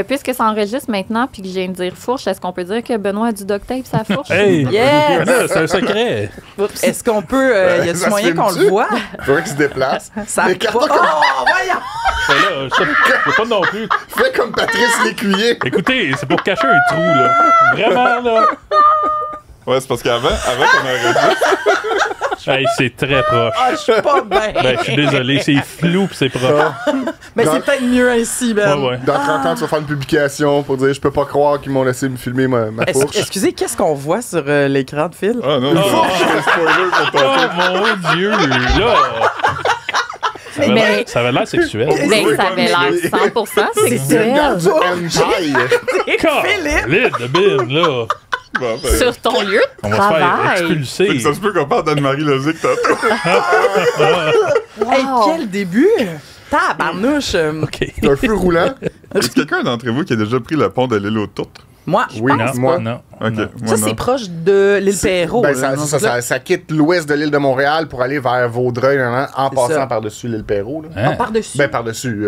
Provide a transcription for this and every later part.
Puisque ça enregistre maintenant puis que je viens de dire fourche, est-ce qu'on peut dire que Benoît a du duct tape sa fourche? Hey! Yes! Là, c'est un secret. Est-ce qu'on peut... y a-tu Ça se moyen qu'on filme-tu? le voit? Faudrait qu'il se déplace. Ça Mais va. quand- Oh, voyons! Ben là, je sais pas non plus. Fais comme Patrice Lécuyer. Écoutez, c'est pour cacher un trou, là. Vraiment, là. Ouais, c'est parce qu'avant qu'on enregistre, Hey, c'est très proche. Ah, je suis pas bien. Ben, je suis désolé, c'est flou pis c'est proche. Mais Dans- c'est peut-être mieux ainsi, Ben. Ouais, ouais. Dans 30 ans, tu vas faire une publication pour dire je peux pas croire qu'ils m'ont laissé me filmer ma fourche. Excusez, qu'est-ce qu'on voit sur l'écran de Phil? ah non, c'est un spoiler pour ton Oh mon Dieu, là! Ça avait l'air sexuel. Ben, ça avait l'air 100% C'est sexuel. du hentai. Calide de bine, là! Bon, ben, Sur ton lieu de On va se faire travail. expulser. ça se peut qu'on parle d'Anne-Marie Lozic tantôt. Hey, quel début! Tabarnouche! OK. C'est un feu roulant. Est-ce quelqu'un d'entre vous qui a déjà pris le pont de l'île aux Tourtes? Moi, je Oui, pense moi. pas. Non. Ok, non. moi Ça, non. c'est proche de l'île Perrault. Ben, là, ça quitte l'ouest de l'île de Montréal pour aller vers Vaudreuil en C'est passant ça. par-dessus l'île Perrault. Là. Hein? Par-dessus. Ben, par-dessus.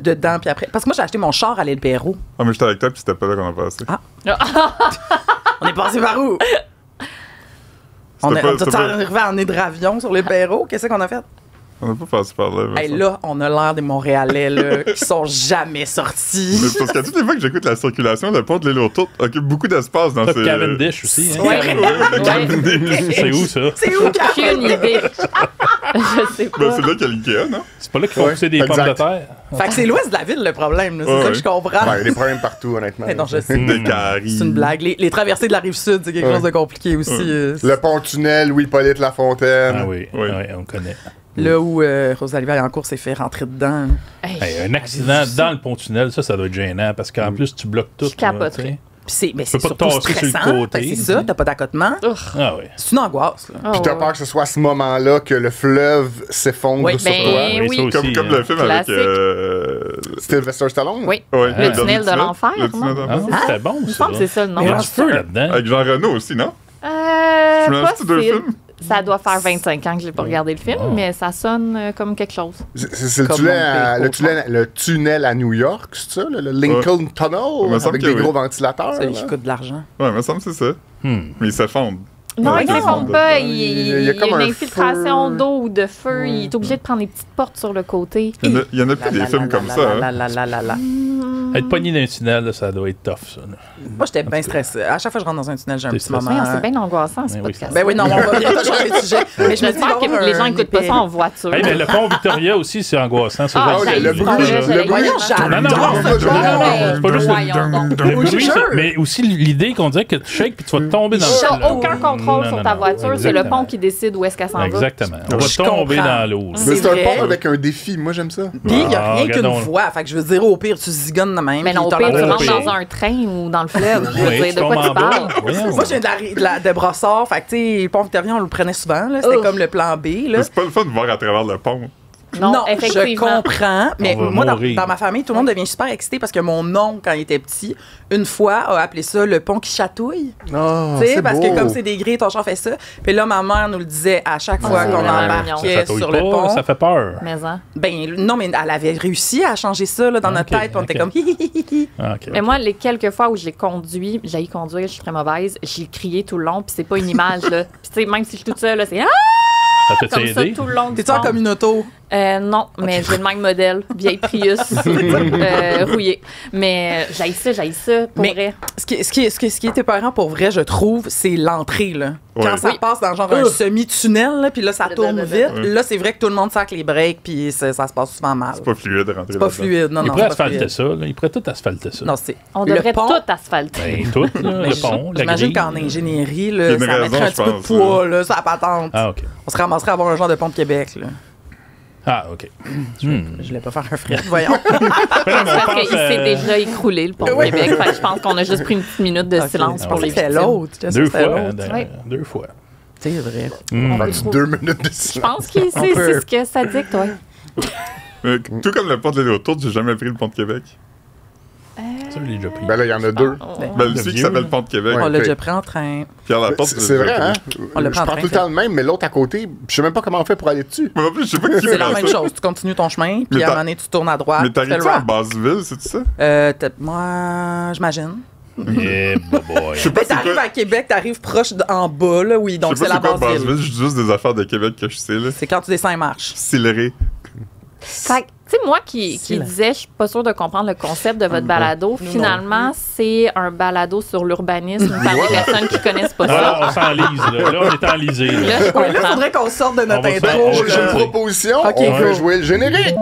Dedans, puis après. Parce que moi, j'ai acheté mon char à l'île Perrault. Ah, mais j'étais avec toi, puis c'était pas là qu'on a passé. On est passé par où? On est C'était pas- arrivé en hydravion sur l'île Perrault. Qu'est-ce qu'on a fait? On n'a pas passé par là. mais Hey, ça. là, on a l'air des Montréalais là, qui sont jamais sortis. Mais c'est parce que toutes les fois que j'écoute la circulation, le pont de l'île aux Tourtes occupe beaucoup d'espace dans T'as ces... Cavendish aussi, hein? Ouais. Ouais. C'est où, ça? C'est où, Aucune idée. Je sais Ben, pas. c'est là qu'il y a l'Ikea, non? C'est pas là qu'ils font Ouais, pousser des exact. pommes de terre? Fait que c'est l'ouest de la ville, le problème. là. C'est Ouais, ça que ouais. je comprends. Il y a des problèmes partout, honnêtement. Eh non, je sais. Des caries. C'est une blague. Les traversées de la Rive-Sud, c'est quelque Ouais. chose de compliqué aussi. Le pont-tunnel, Louis-Hippolyte Lafontaine. Ah oui, Oui. ouais, on connaît. Là où Rosalie Vaillancourt s'est fait rentrer dedans. Hey, un accident dans le pont-tunnel, ça doit être gênant parce qu'en plus, tu bloques tout. Je capoterais. là, tu sais. Puis c'est peux pas surtout te tasser sur le stressant. côté. Fait que c'est ça, t'as pas d'accotement. Ah oui. C'est une angoisse. Là. Oh, Puis t'as ouais. peur que ce soit à ce moment-là que le fleuve s'effondre Oui, sur ben, toi. oui. ça aussi, Comme hein. le film avec... Classique. Sylvester Stallone? Oui. Ouais, Le tunnel de l'enfer, Le tunnel de Ah, l'enfer. c'était bon, Il me ça. semble que c'est ça le nom. Il y a Mais du feu là-dedans. Avec Jean Reno aussi, non? Pas mélange tous deux films? Ça doit faire 25 ans que j'ai pas regardé le film, Oh. mais ça sonne comme quelque chose. C'est le Comme tunnel, mon le tunnel à New York, c'est ça? Le Lincoln Tunnel? me semble Avec que des oui. gros ventilateurs? Ça là? qui coûte de l'argent. Ouais, il me semble que c'est ça. Mais ils s'effondrent. Non, Ouais, il ça ne s'effondre. fond pas. Il Il y a y a comme une un infiltration feu. d'eau ou de feu. Il est obligé de prendre des petites portes sur le côté. Il y en a plus des films comme ça. hein. Là. Être pogné dans un tunnel, là, ça doit être tough, ça. là. Moi, j'étais bien stressée. À chaque fois que je rentre dans un tunnel, j'ai un T'es petit stressé? moment. Voyons, c'est bien angoissant, ce oui, podcast. Ben oui, non, on va bientôt changer de sujet. Mais je me dis, J'espère que les gens n'écoutent pas ça en voiture. Hey, mais le pont Victoria aussi, c'est angoissant. Ça, Ah, je le j'ai sais. le vu bruit, ton le là, j'allais bruit. dire. Voyons, j'adore Non, non, ce non, genre. non, C'est pas juste Voyons donc. le bruit, jure. mais aussi l'idée qu'on dirait que tu shakes puis tu vas tomber dans le Tu tunnel. n'as aucun contrôle Non, sur non, ta non. voiture, c'est le Exactement. pont qui décide où est-ce qu'elle s'en va. Exactement. On va Je tomber comprends. dans l'eau. là. Mais C'est c'est un vrai. pont avec un défi. Moi, j'aime ça. Puis, il n'y a Ah, rien qu'une regardons. voie. Fait que je veux dire, au pire, tu zigonnes de même. Mais non, au puis pire, t'as tu l'air rentres de- dans un train ou dans le fleuve. Je veux Oui, dire, tu de quoi tombes tu en bas. parles? Voyons. Moi, je viens de Brossard. Fait que, tu sais, le pont Victoria, on le prenait souvent. là. C'était Ouf. comme le plan B. Là. Mais c'est pas le fun de voir à travers le pont. Non, je effectivement. comprends, mais On va moi, mourir. dans ma famille, tout le monde devient super excité parce que mon oncle, quand il était petit, une fois, a appelé ça le pont qui chatouille. Oh, Tu sais, c'est parce beau. que comme c'est des grilles, ton char fait ça. Puis là, ma mère nous le disait à chaque fois c'est qu'on vraiment embarquait Ça touille sur le pas, pont. ça fait peur. Mais hein. Ben non, mais elle avait réussi à changer ça là, dans notre Ok, tête. Puis on était ok. comme hi, hi, hi, hi. Ah, ok. Mais moi, les quelques fois où j'ai conduit, j'ai conduire, je suis très mauvaise, j'ai crié tout le long, puis c'est pas une image, là. Puis tu sais, même si je suis toute seule, là, c'est Ça t'a comme ça aidé? tout le long du T'es-tu en pont. communauto? Non, mais j'ai le même modèle, vieille Prius, rouillée. Mais j'haïs ça, pour Mais- vrai. Ce qui est épeurant pour vrai, je trouve, c'est l'entrée. Là. Ouais. Quand ça Oui. passe dans genre un semi-tunnel, là, puis là, ça tourne vite. Ouais. Là, c'est vrai que tout le monde sac les breaks, puis ça se passe souvent mal. C'est pas fluide de rentrer C'est pas là-dedans. fluide. Non, Il non, pourrait c'est pas asphalter fluide. ça. Là. Il pourrait tout asphalter ça. Non, c'est. On le devrait pont, tout asphalter. Ben, tout, là, le pont, la J'imagine grille. qu'en ingénierie, Il y a là, une ça raison, mettrait un je petit peu de pense, poids, là, ça patente. Ah, OK. On se ramasserait à avoir un genre de pont de Québec, là. Ah, OK. Je voulais pas faire un frais. Voyons. Parce qu'il s'est déjà écroulé, le pont de Oui. Québec. Fait que je pense qu'on a juste pris une petite minute de Ok. silence Je pour pensais les que c'était victimes. l'autre. Je pensais Deux que c'était fois. hein, l'autre. Ouais. Deux fois. C'est vrai. Hmm. On va dire 2 minutes de Je silence. pense que c'est peut. ce que ça dit que toi. Mais tout comme le pont de l'île aux Tourtes, j'ai jamais pris le pont de Québec. Ça, je l'ai déjà pris. Ben là, il y en a deux. Ben, le qui s'appelle Pont de Québec. On Ouais. l'a ok. déjà pris en train. Pierre Laporte. C'est vrai, hein? On le Je prend en prends train, tout le temps le même, mais l'autre à côté, je sais même pas comment on fait pour aller dessus. Moi, en plus, je sais pas qui C'est la prend même ça. chose. Tu continues ton chemin, puis Mais à un moment donné, tu tournes à droite. Mais tu fais le t'arrives-tu en rap. Basse-Ville, c'est ça? Moi, j'imagine. Yeah, boy. Je sais pas Mais t'arrives à Québec, t'arrives proche en bas, là, oui, donc Je sais c'est pas la c'est quoi base ville. Basse-Ville, je dis juste des affaires de Québec que je sais, là. C'est quand tu descends et marches. Sillery. Fait que, tu sais, moi qui disais, je suis pas sûre de comprendre le concept de votre balado, finalement, c'est un balado sur l'urbanisme par des personnes qui connaissent pas ça. Ah, on s'enlise, là. Là, on est enlisé. Là, je Ouais, là, comprends. faudrait qu'on sorte de notre On va intro. faire- J'ai là. une proposition. Ok, on go. va jouer le générique.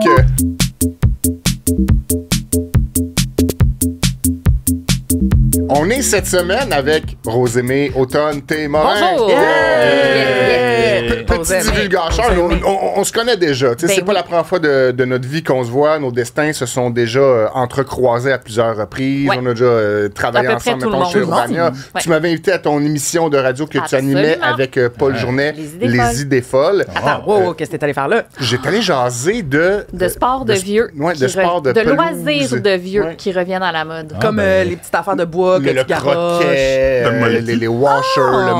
On est cette semaine avec Rosemée Automne Témorin. Bonjour! Petit divulgateur, on se connaît déjà. Tu sais, Ben c'est pas oui. la première fois de notre vie qu'on se voit. Nos destins se sont déjà entrecroisés à plusieurs reprises. Ouais. On a déjà travaillé À peu près ensemble, tout le mettons, monde. chez Urbania. Ouais. Tu m'avais invité à ton émission de radio que tu animais Absolument. avec Paul Journet, Les idées folles. folles. Attends, wow, qu'est-ce que t'es allé faire là? J'étais allé jaser de sport de vieux. Ouais, qui de sport de pelouse. loisirs de vieux Ouais. qui reviennent à la mode. Ah, Comme ben. les petites affaires de bois que le tu garoches. croquet, Le molki. les washers, le Oh.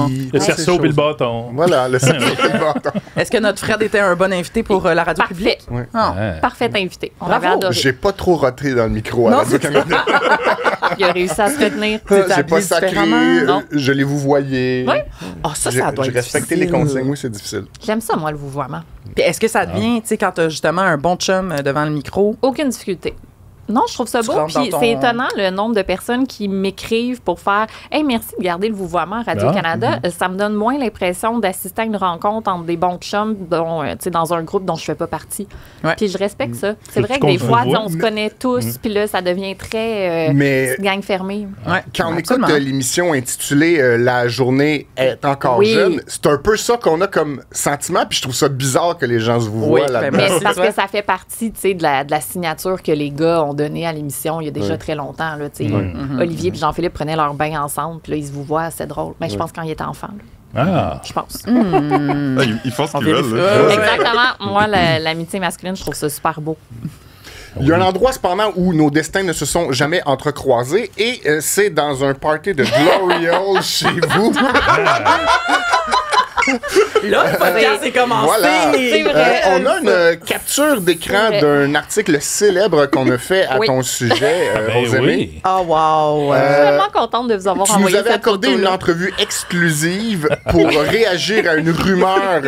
molki. Le toutes cerceau ces puis le choses. bâton. Voilà, le cerceau puis le bâton. Est-ce que notre Fred était un bon invité pour la radio Parfait. publique? Ouais. Ah. Ah. Parfait invité. On Bravo. l'avait adoré. J'ai pas trop roté dans le micro à Non, Radio-Canada. Il a réussi à se retenir. T'es J'ai pas habillé sacré, différemment, non? je l'ai vous voyez. Oui. Ah, ça doit J'ai être respecté les difficile. consignes, oui, c'est difficile. J'aime ça, moi, le vouvoiement. Puis est-ce que ça devient, tu sais, quand t'as justement un bon chum devant le micro? Aucune difficulté. Non, je trouve ça Tu beau. rentres Puis dans ton- c'est étonnant le nombre de personnes qui m'écrivent pour faire Hey, merci de garder le vouvoiement à Radio-Canada. Ça me donne moins l'impression d'assister à une rencontre entre des bons chums dont, tu sais, dans un groupe dont je fais pas partie. Ouais. Puis je respecte ça. C'est Faut vrai que que tu des fois, convois. on se connaît tous, puis là, ça devient très Mais petite gang fermée. Ouais. quand on Absolument. écoute l'émission intitulée La journée est encore Oui. jeune, c'est un peu ça qu'on a comme sentiment, puis je trouve ça bizarre que les gens se vous Oui, voient ben, là-dedans. Mais Merci, c'est parce toi. que ça fait partie, tu sais, de la signature que les gars ont donnée à l'émission il y a déjà Ouais. très longtemps. Là, tu sais. Olivier et Jean-Philippe prenaient leur bain ensemble, puis là, ils se vous voient, c'est drôle. Mais je pense quand ils étaient enfants, là, Ah. je pense. Ah, ils font ce On qu'ils veulent, vérifie. là. Ouais. Exactement. Moi, l'amitié masculine, je trouve ça super beau. Il y a un endroit cependant où nos destins ne se sont jamais entrecroisés et c'est dans un party de Glory Hole chez vous. Là, le podcast est commencé. Voilà. C'est vrai. On a une capture d'écran C'est vrai. d'un article célèbre qu'on a fait à Oui. ton sujet, Ben Rosemée. oui. Oh, wow. Je suis vraiment contente de vous avoir Tu nous envoyé avais cette accordé une photo-là. entrevue exclusive pour réagir à une rumeur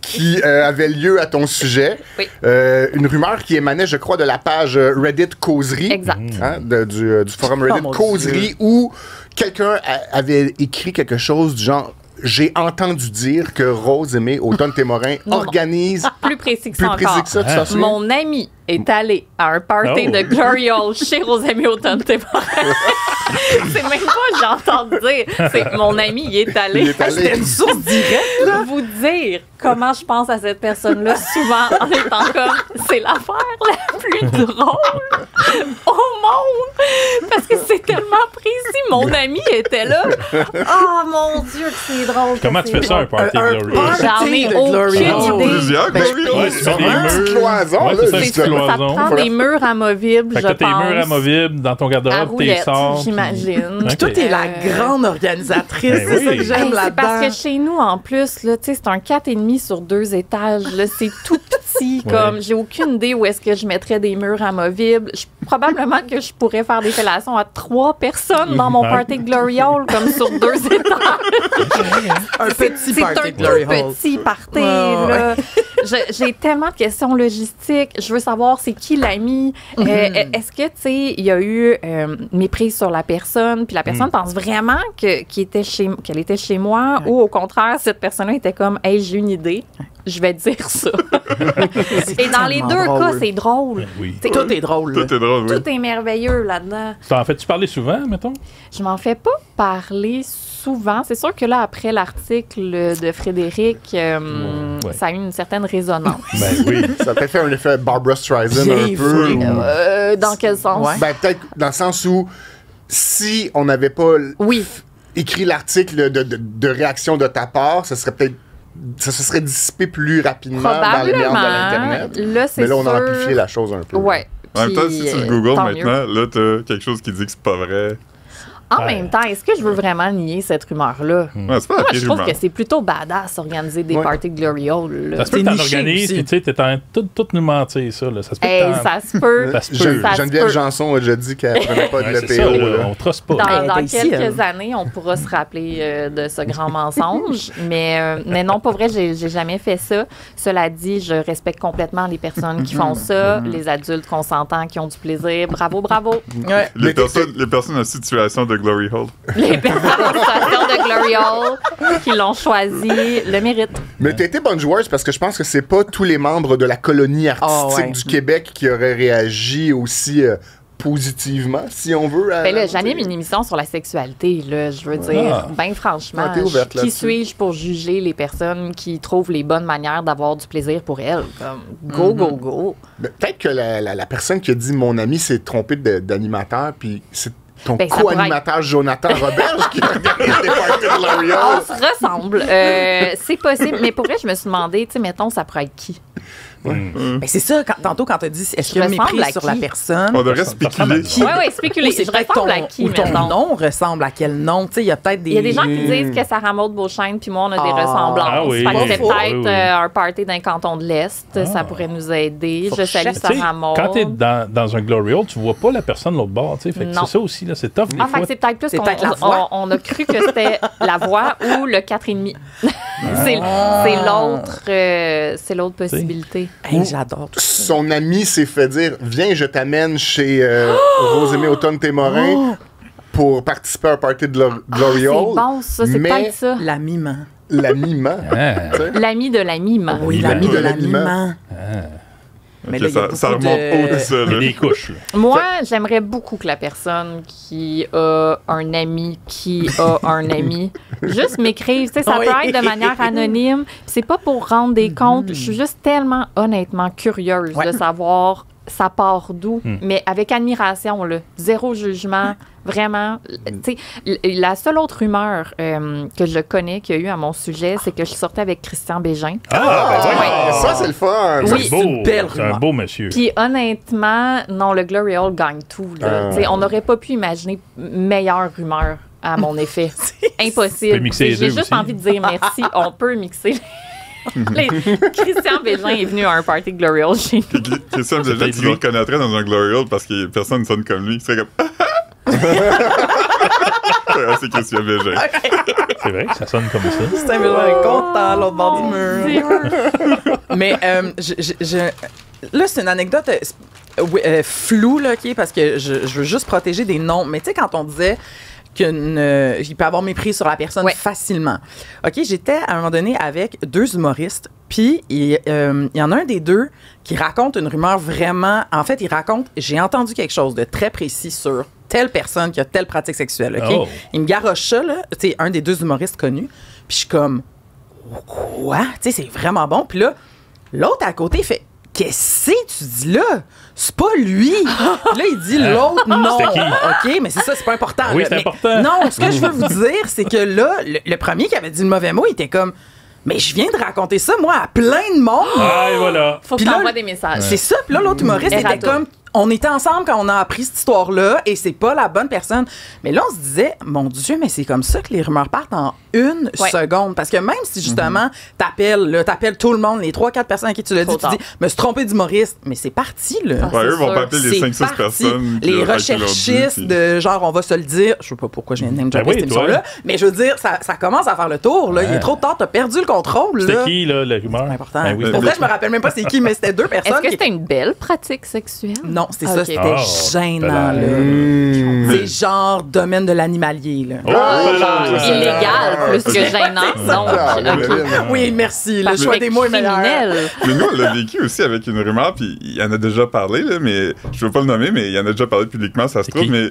qui avait lieu à ton sujet. Oui. Une rumeur qui émanait, je crois, de la page Reddit Causerie. Exact. Hein, du forum Reddit mon Causerie, où quelqu'un avait écrit quelque chose du genre « J'ai entendu dire que Rosemée Automne-Témorin Non. organise... » Plus précis que Plus ça précis encore. que ça, tu t'en souviens? Mon ami est allé à un party Oh. de Glory Hole chez Rosemée Automne-Témorin. C'est même pas j'ai entendu dire. C'est mon ami, il est allé. Il est allé. C'était une source directe. Vous dire comment je pense à cette personne-là souvent en étant comme c'est l'affaire la plus drôle au monde parce que c'est tellement précis. Mon ami était là. Oh mon Dieu, que c'est drôle. Comment tu fais ça, un party Un Glory? party J'en ai de aucune Glory idée. Hole. Plusieurs, Ben, Glory Hole. Ouais, tu fais des une petite murs. cloison, Ouais, là, c'est ça, une C'est petite ça, ça cloison. prend des murs amovibles, Fait je que t'as tes pense. murs amovibles dans ton À garde-robe, tes roulette, sorts. j'imagine. Ok. Toi, t'es la grande organisatrice. Ben C'est ça oui. que Hey, j'aime c'est là-dedans. parce que chez nous, en plus, là, tu sais, c'est un 4,5 sur 2 étages. Là, c'est tout petit. Ouais. Comme, j'ai aucune idée où est-ce que je mettrais des murs amovibles. Probablement que je pourrais faire des fellations à 3 personnes dans mon Ouais. party de Glory Hole, comme sur 2 étages. Un petit C'est party un de Glory tout Hole. petit party, Ouais, là. J'ai tellement de questions logistiques. Je veux savoir c'est qui l'ami. Est-ce que, tu sais, il y a eu méprise sur la personne, puis la personne pense vraiment qu'elle était chez moi, ou au contraire, cette personne-là était comme, hey, j'ai une idée, je vais dire ça. Et dans les tellement deux drôle. cas, c'est drôle. Oui. T'sais, Tout est drôle. là. Tout est drôle, oui. tout est merveilleux là-dedans. En fait, tu parlais souvent, mettons? Je m'en fais pas parler souvent. C'est sûr que là, après l'article de Frédéric, Ouais. ça a eu une certaine résonance. Ben oui. Ça a peut-être fait un effet Barbra Streisand Bien un peu. fait. ou- Dans quel sens? Ouais. Ben, peut-être dans le sens où si on n'avait pas Oui. écrit l'article de réaction de ta part, ça serait peut-être ça se serait dissipé plus rapidement dans les méandres de Probablement. l'Internet. Là, c'est Mais là, on a sûr- amplifié la chose un peu. Ouais. En même temps, si tu le googles tant maintenant, là, t'as quelque chose qui dit que c'est pas vrai. En même temps, est-ce que je veux vraiment nier cette rumeur-là? Ouais, c'est pas Moi, la je trouve rumeur. que c'est plutôt badass organiser des parties de Glory Hole. Ça se peut que t'en organises, puis tu sais, t'es en train de tout nous mentir, ça. Là. Ça se peut que t'en- Ça se peut. Ça se peut. Ça se Geneviève peut. Janson a déjà dit qu'elle prenait pas de Ouais, c'est ça, l'EPO. là, on trosse pas. Dans Elle était ici, quelques années, on pourra se rappeler de ce grand mensonge. Mais non, pas vrai, j'ai jamais fait ça. Cela dit, je respecte complètement les personnes qui font ça, les adultes consentants qui ont du plaisir. Bravo, bravo. Ouais. Les personnes en situation de Glory Hole. Les personnes en situation de Glory Hole qui l'ont choisi le méritent. Mais t'as été bonne joueuse parce que je pense que c'est pas tous les membres de la colonie artistique ouais. du Québec qui auraient réagi aussi positivement, si on veut. Ben là, j'anime une émission sur la sexualité, là, je veux dire, ben franchement, Ah, t'es ouverte qui là-dessus. suis-je pour juger les personnes qui trouvent les bonnes manières d'avoir du plaisir pour elles? Comme, go. Ben, peut-être que la personne qui a dit mon ami s'est trompé d'animateur, puis c'est ton Ben, ça pourrait co-animateur Jonathan Roberge qui organise des parties de On L'Oréal. se ressemble. C'est possible, mais pour vrai, je me suis demandé, tu sais, mettons, ça pourrait être qui? Ben, c'est ça, tantôt, quand t'as dit est-ce qu'il y a Je une ressemble méprise à sur qui? la personne? On devrait Ça ressemble à spéculer. Oui, spéculer. Ou c'est Je peut-être ressemble ton, à qui, ou ton mettons? nom ressemble à quel nom? Tu sais, il y a peut-être des... Il y a des gens qui disent que Sarah Maud Beauchesne puis moi, on a des ressemblances. Ah oui, Fait que c'est oui, peut-être oui. un party d'un canton de l'Est. Ça pourrait nous aider. Je salue Tu sais, Sarah Maud. quand t'es dans un Glory Hole, tu vois pas la personne de l'autre bord. Tu sais, fait que Non. c'est ça aussi, là, c'est tough des Ah, fait fois. que c'est peut-être plus C'est qu'on peut-être la voix. on a cru que c'était la voix ou le 4,5. C'est l'autre possibilité. Hey, j'adore tout ça. Son ami s'est fait dire viens, je t'amène chez Rosemée Automne-Témorin pour participer à un party de Glory C'est Hole. bon, ça, c'est mais peut-être ça. La mimant. L'ami ment. Ah. tu sais. L'ami de la mime. Oui, Mimant. l'ami de la Mimant. mimant. Mais Ok, là, il y a ça beaucoup remonte de- haut tout ça. Il y a Là. des couches. Là. Moi, j'aimerais beaucoup que la personne qui a un ami qui a un ami juste m'écrive. Tu sais, ça Oui. peut être de manière anonyme. Puis c'est pas pour rendre des comptes. Je suis juste tellement, honnêtement, curieuse Ouais. de savoir ça part d'où. Mais avec admiration, là. Zéro jugement. Vraiment. Tu sais, la seule autre rumeur que je connais qu'il y a eu à mon sujet, c'est que je sortais avec Christian Bégin. Ah, ben Ah, ça, c'est le fun. Oui. c'est beau. une belle C'est un rumeur. beau monsieur. Puis honnêtement, non, le Glory Hole gagne tout. Là. Tu sais, on n'aurait pas pu imaginer meilleure rumeur à mon effet. Tu Impossible. peux mixer les J'ai deux juste aussi. envie de dire merci. On peut mixer. Christian Bégin est venu à un party de Glory Hole chez nous. Christian Ça Bégin, fait tu lui. le reconnaîtrais dans un Glory Hole parce que personne ne sonne comme lui. Il serait comme. C'est Christian Bégin. C'est vrai que ça sonne comme ça. C'est un peu content à l'autre bord du mur. Dieu. Mais là, c'est une anecdote floue, là, OK, parce que je veux juste protéger des noms. Mais tu sais, quand on disait qu'il peut avoir mépris sur la personne Ouais. facilement. OK, j'étais à un moment donné avec deux humoristes, puis il y en a un des deux qui raconte une rumeur vraiment... En fait, il raconte, j'ai entendu quelque chose de très précis sur telle personne qui a telle pratique sexuelle, OK? Oh. Il me garoche ça, là, tu sais, un des deux humoristes connus, puis je suis comme... Quoi? Tu sais, c'est vraiment bon. Puis là, l'autre à côté fait qu'est-ce que tu dis là? C'est pas lui. Puis là, il dit l'autre non. C'était qui? OK, mais c'est ça, c'est pas important. Oui, là. c'est Mais important. Non, ce que je veux vous dire, c'est que là, le premier qui avait dit le mauvais mot, il était comme mais je viens de raconter ça, moi, à plein de monde. Ah, et voilà. Faut que Puis là, t'envoies des messages. C'est ça. Puis là, l'autre humoriste était Erratum. comme... On était ensemble quand on a appris cette histoire-là et c'est pas la bonne personne. Mais là, on se disait, mon Dieu, mais c'est comme ça que les rumeurs partent en une Ouais. seconde. Parce que même si, justement, t'appelles tout le monde, les 3-4 personnes à qui tu l'as dit, Trop tu dis, tard. me suis trompé d'humoriste. Mais c'est parti, là. Ah, Ouais, eux c'est vont sûr. pas appeler les C'est 5-6 parti. personnes. qui Les à qui l'ont dit, recherchistes puis- de genre, on va se le dire. Je sais pas pourquoi je viens de name Ben dropper oui, cette toi. émission-là. Mais je veux dire, ça commence à faire le tour, là. Il est trop tard, t'as perdu le contrôle, là. C'était qui, là, la rumeur? C'est important. Ben oui, Pour vrai, je me rappelle même pas c'est qui, mais c'était deux personnes. Est-ce que qui- c'était une belle pratique sexuelle? Non, c'était Ok. ça, c'était Oh, gênant, là. là. C'est genre domaine de l'animalier, là. Oh, Genre là. illégal plus que gênant. Non. Ah, OK. Oui, merci. Le Parce choix que des mots est meilleur. criminel. Mais nous, on l'a vécu aussi avec une rumeur, puis il y en a déjà parlé, là, mais je veux pas le nommer, mais il y en a déjà parlé publiquement, ça se C'est trouve, qui? mais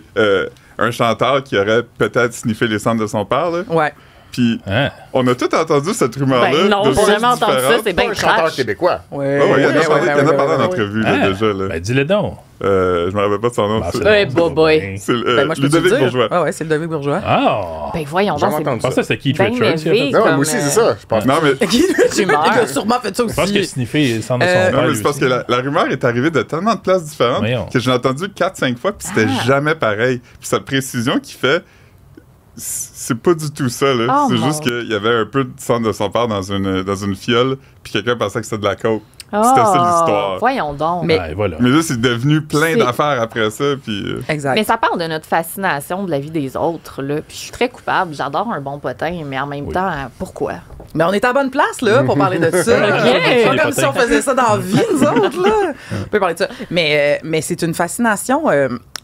un chanteur qui aurait peut-être sniffé les cendres de son père, là. Ouais. Puis Hein? on a tout entendu cette rumeur-là. Ben non, de j'ai sources jamais entendu ça, différentes. c'est Pas bien un chanteur trash. québécois. Ouais, Ouais, ouais, il y en a ouais, parlé, ouais, il y en a ouais, parlé en ouais, entrevue, là, Hein? déjà, là. Ben, dis-le donc. Je me rappelle pas de son nom. Ben, c'est- Ouais, boy. C'est Ben, moi, je peux te Ludovic dire. Bourgeois. Ah ouais, c'est Ludovic Bourgeois. Ah! Ben voyons J'ai donc, entendu Je pensais que c'était Keith Ben Richards. qui a fait élevé. ça. Non, comme, moi aussi, c'est ça. Je pense. Non, mais Il a sûrement fait ça Je pense aussi. que Sniffé s'en a son Euh, père. non, mais lui c'est parce aussi. que la rumeur est arrivée de tellement de places différentes Voyons. que j'ai entendu 4-5 fois, puis c'était jamais pareil. Puis sa précision qu'il fait, c'est pas du tout ça, là. Oh, c'est mon. juste qu'il y avait un peu de sang de son père dans une fiole, puis quelqu'un pensait que c'était de la coke. Oh, C'était ça l'histoire. Voyons donc. Mais- Ouais, voilà. Mais là, c'est devenu plein C'est- d'affaires après ça, puis... Exact. Mais ça parle de notre fascination de la vie des autres, là. Puis je suis très coupable. J'adore un bon potin, mais en même Oui. temps, pourquoi? Mais on est à la bonne place, là, pour parler de ça. Ok. C'est pas Les comme si on potins. faisait ça dans la vie, nous autres, là. On peut parler de ça. Mais c'est une fascination.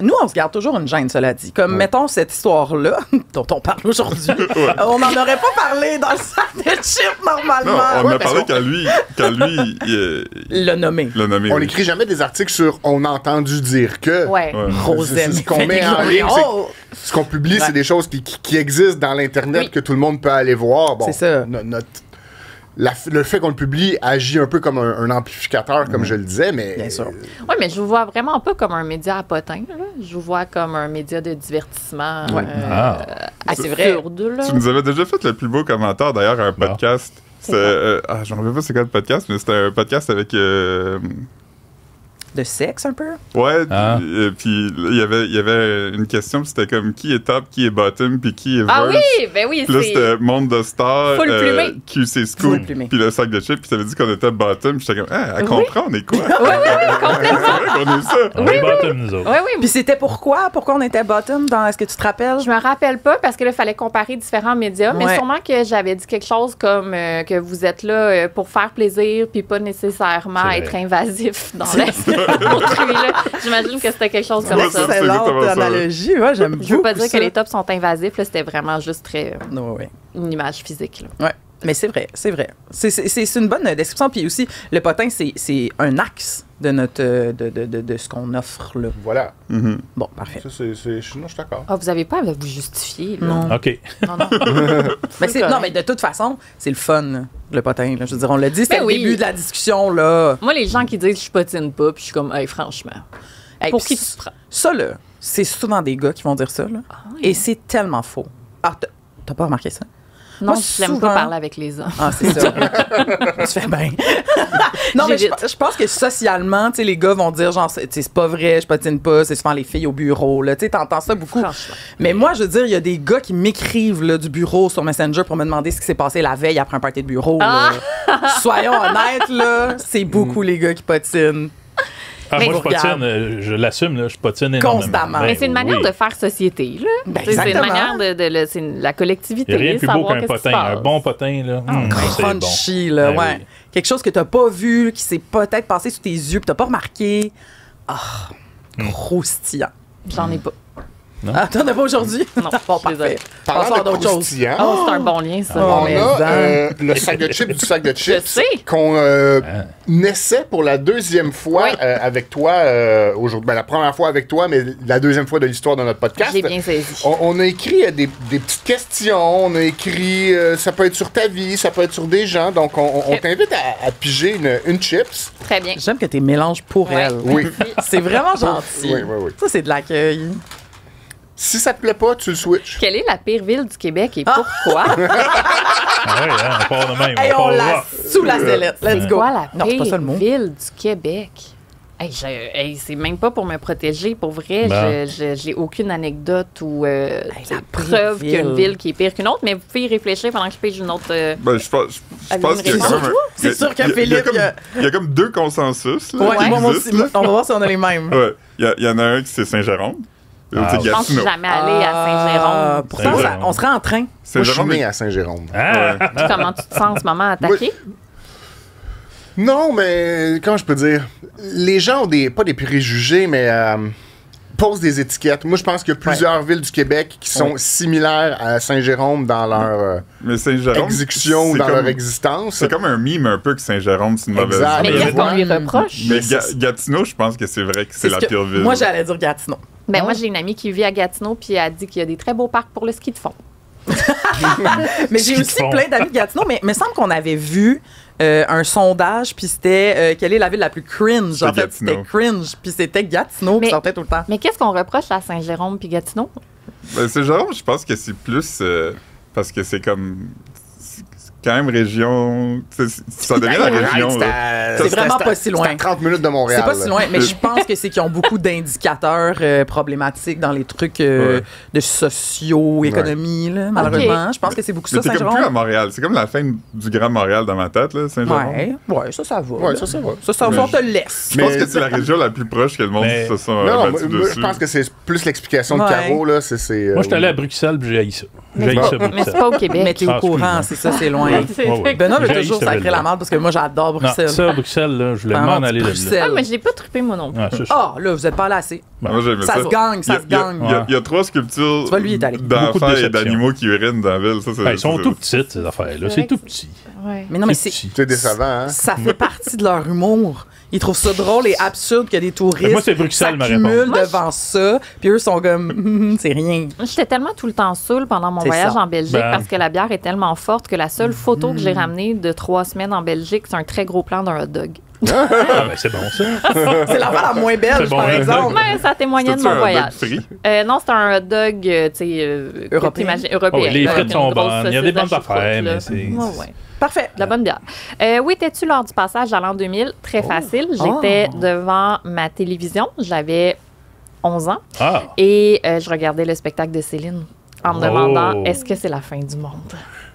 Nous, on se garde toujours une gêne, cela dit. Comme, mettons, cette histoire-là, dont on parle aujourd'hui, on n'en aurait pas parlé dans le sac de chips, normalement. Non, on Ouais, a parce parlé qu'on quand lui l'a nommé. l'a nommé. On oui. n'écrit jamais des articles sur on a entendu dire que. Ouais. Ouais. Rosen. C'est ce qu'on met en ligne, Oh! Ce qu'on publie, c'est des choses qui existent dans l'Internet Oui. que tout le monde peut aller voir. Bon, C'est ça. le fait qu'on le publie agit un peu comme un amplificateur, comme je le disais, mais. Bien sûr. Oui, mais je vous vois vraiment pas comme un média à potin, là. Je vous vois comme un média de divertissement Ouais. assez c'est vrai. absurde, là. Tu nous avais déjà fait le plus beau commentaire, d'ailleurs, à un Bon. podcast. C'est Je me rappelle pas c'est quoi le podcast, mais c'était un podcast avec... De sexe, un peu? Ouais, Ah. puis il y avait une question, puis c'était comme qui est top, qui est bottom, puis qui est Ah verse. oui, ben oui, Puis là, c'est... c'était Monde de Stars, Full plumé. QC Full Scoop, plumé. puis le sac de chips, puis ça veut dire qu'on était bottom, puis j'étais comme, ah, elle comprend, on est quoi? Oui, complètement. C'est vrai qu'on est ça. On est bottom, nous autres. Oui, oui. Puis c'était pourquoi? Pourquoi on était bottom dans... Est-ce que tu te rappelles? Je me rappelle pas parce que là, il fallait comparer différents médias, mais Ouais. sûrement que j'avais dit quelque chose comme que vous êtes là pour faire plaisir puis pas nécessairement C'est être vrai. invasif dans la vie d'autrui, là. J'imagine que c'était quelque chose comme Ouais, ça. c'est Excellente exactement ça. analogie. Ouais, j'aime beaucoup Je veux pas dire ça. que les tops sont invasifs, là, c'était vraiment juste très Ouais. une image physique. Là. Ouais, mais c'est vrai, c'est vrai. C'est une bonne description. Puis aussi, le potin, c'est un axe de notre de ce qu'on offre là. Voilà. Mhm. Bon, parfait. Ça, non, je suis d'accord. Ah, vous avez pas à vous justifier. Là. Non. OK. Non, non. Mais non, mais de toute façon, c'est le fun, là, le potin. Là. Je veux dire, on l'a dit, c'était Ben le oui. début de la discussion là. Moi, les gens qui disent je patine pas, puis je suis comme, hey, franchement, Hey, pour puis qui tu te prends? Ça là, c'est souvent des gars qui vont dire ça là. oui. Et c'est tellement faux. Ah, t'as pas remarqué ça? Non, Moi, je n'aime souvent- pas parler avec les hommes. Ah, c'est ça. Tu fais bien. Non, mais J'évite. je pense que socialement, tu sais, les gars vont dire, genre, c'est pas vrai, je patine pas, c'est souvent les filles au bureau, là. Tu sais, t'entends ça beaucoup. Franchement. Mais moi, je veux dire, il y a des gars qui m'écrivent, là, du bureau sur Messenger pour me demander ce qui s'est passé la veille après un party de bureau, là. Soyons honnêtes, là, c'est beaucoup les gars qui patinent. Ah, Mais moi, je regarde. patine, je l'assume, là, je patine énormément. Constamment. Ben Mais c'est une manière oui. de faire société, là. Ben, Tu sais, c'est une exactement. manière c'est la Il collectivité. n'y a rien de plus beau savoir qu'un qu'est-ce qui se potin. Un passe. bon potin, là. c'est bon. Crunchy, là, Ben ouais. oui. Quelque chose que t'as pas vu, qui s'est peut-être passé sous tes yeux, puis t'as pas remarqué. Ah, croustillant. J'en ai pas. Ah, t'en as pas aujourd'hui? Non, Bon, je suis désolée. parfait. Parlant Passons à de d'autres choses. croustillant, Oh, c'est un bon lien, ça. Oh, on mais a hein. le sac de chips du sac de chips sais. qu'on naissait pour la deuxième fois Oui. avec toi aujourd'hui. Ben, la première fois avec toi, mais la deuxième fois de l'histoire de notre podcast. J'ai bien saisi. On a écrit des petites questions, on a écrit, ça peut être sur ta vie, ça peut être sur des gens, donc on t'invite à piger une chips. Très bien. J'aime que tu mélanges pour Ouais. elle. Oui. C'est vraiment gentil. Oui, oui, oui. Ça, c'est de l'accueil. Si ça te plaît pas, tu le switches. Quelle est la pire ville du Québec et Ah! pourquoi? Ah ouais, hein, on part de même. Hey, on part de la là. sous la sellette. Let's go. Quoi la Non, c'est pas ça pire le mot. ville du Québec? Hey, c'est même pas pour me protéger. Pour vrai, Ben. j'ai aucune anecdote ou la preuve pire qu'il y a une ville. ville qui est pire qu'une autre, mais vous pouvez y réfléchir pendant que je pige une autre. Ben, je pense Avez-vous qu'il y a une quand même raison? un- C'est sûr que il y a Philippe, comme- il y a- il y a comme deux consensus. Là, Ouais, qui moi existent, aussi. là. On va voir si on a les mêmes. Ouais. Il y en a un qui c'est Saint-Jérôme. L'autre, Ah, c'est Je pense que je suis Gatineau. jamais allée à Saint-Jérôme. Pourtant, Saint-Jérôme. on serait en train. Moi, je suis Saint-Jérôme, né à Saint-Jérôme. Ah! Puis comment tu te sens en ce moment attaqué? Non, mais comment je peux dire? Les gens ont pas des préjugés, mais posent des étiquettes. Moi, je pense qu'il y a plusieurs villes du Québec qui sont similaires à Saint-Jérôme dans leur Mais Saint-Jérôme. exécution ou c'est dans comme- leur existence. C'est comme un mime un peu que Saint-Jérôme, c'est une mauvaise Exact. Mais mais qu'est-ce qu'on lui voilà. reproche? Mais Mais Gatineau, je pense que c'est vrai que c'est la ce que- pire ville. Moi, j'allais dire Gatineau. Ben, moi, j'ai une amie qui vit à Gatineau, puis elle a dit qu'il y a des très beaux parcs pour le ski de fond. Mais j'ai qu'ils aussi font. plein d'amis de Gatineau, mais il me semble qu'on avait vu un sondage, puis c'était quelle est la ville la plus cringe? C'était En fait, Gatineau. c'était cringe, puis c'était Gatineau qui Mais- sortait tout le temps. Mais qu'est-ce qu'on reproche à Saint-Jérôme puis Gatineau? Ben, c'est Jérôme, je pense que c'est plus parce que c'est comme. C'est quand même région. Ça devient la région. là. C'est vraiment pas si loin. C'est à 30 minutes de Montréal. C'est pas si loin, mais je pense que c'est qu'ils ont beaucoup d'indicateurs problématiques dans les trucs de socio-économie, là, malheureusement. Je pense que c'est beaucoup Mais ça, t'es comme plus à Saint-Jérôme. Montréal. C'est comme la fin du Grand Montréal dans ma tête, là, Saint-Jérôme. Ouais, ça va. Ouais, là. ça va. Ça Mais on te le laisse. Je pense que c'est la région la plus proche que le monde Mais- se sont Non, moi, battus moi, dessus. je pense que c'est plus l'explication de Ouais. Caro, là. Moi, j'étais allé à Bruxelles puis j'ai haï ça. J'ai haï ça, Mais c'est Bruxelles. pas au Québec. Mais t'es au Ah, courant, excuse-moi. c'est ça, c'est loin. C'est- Ouais. Benoît veut J'ai haï toujours cette sacrer ville-là. la marde parce que moi, j'adore Non, Bruxelles. ça, Bruxelles, là, je voulais Vraiment, m'en aller de là. Bruxelles. Ah, mais je l'ai pas trippé, moi non plus. Ah, ça, Ah, là, vous êtes pas là assez. Moi, j'aimais Ça se gagne, ça se gagne. Il y a 3 sculptures Tu vois, lui, il est allé. Beaucoup de d'enfants et déception. d'animaux qui urinent dans la ville. Ça, c'est, Ben, ils sont c'est- tout petites, ces affaires-là. C'est C'est vrai tout que petit. Ouais. Mais non, mais C'est c'est. petit. C'est décevant, hein? Ça fait partie de leur humour. Ils trouvent ça drôle et absurde que des touristes Moi, c'est Bruxelles, ma s'accumulent réponse. devant ça, puis eux sont comme c'est rien. J'étais tellement tout le temps saoule pendant mon C'est voyage ça. en Belgique Ben. parce que la bière est tellement forte que la seule photo que j'ai ramenée de 3 semaines en Belgique, c'est un très gros plan d'un hot dog. Ah, ben, c'est bon, ça. C'est la la moins belge, C'est bon, par hein. exemple. Mais ça témoignait de C'était-tu mon un hot dog voyage. frit? Non, c'est un hot dog, tu sais, Européen. que t'imagines- européen. Oh, les là, frites avec sont une grosse bonnes. Il y a des saucisse bonnes à choucroute, affaires, là. mais c'est- Ouais, ouais. Parfait. De la bonne bière. Où étais-tu lors du passage à l'an 2000? Très facile. Oh. J'étais devant ma télévision. J'avais 11 ans. Ah, Et je regardais le spectacle de Céline en me Oh. demandant est-ce que c'est la fin du monde?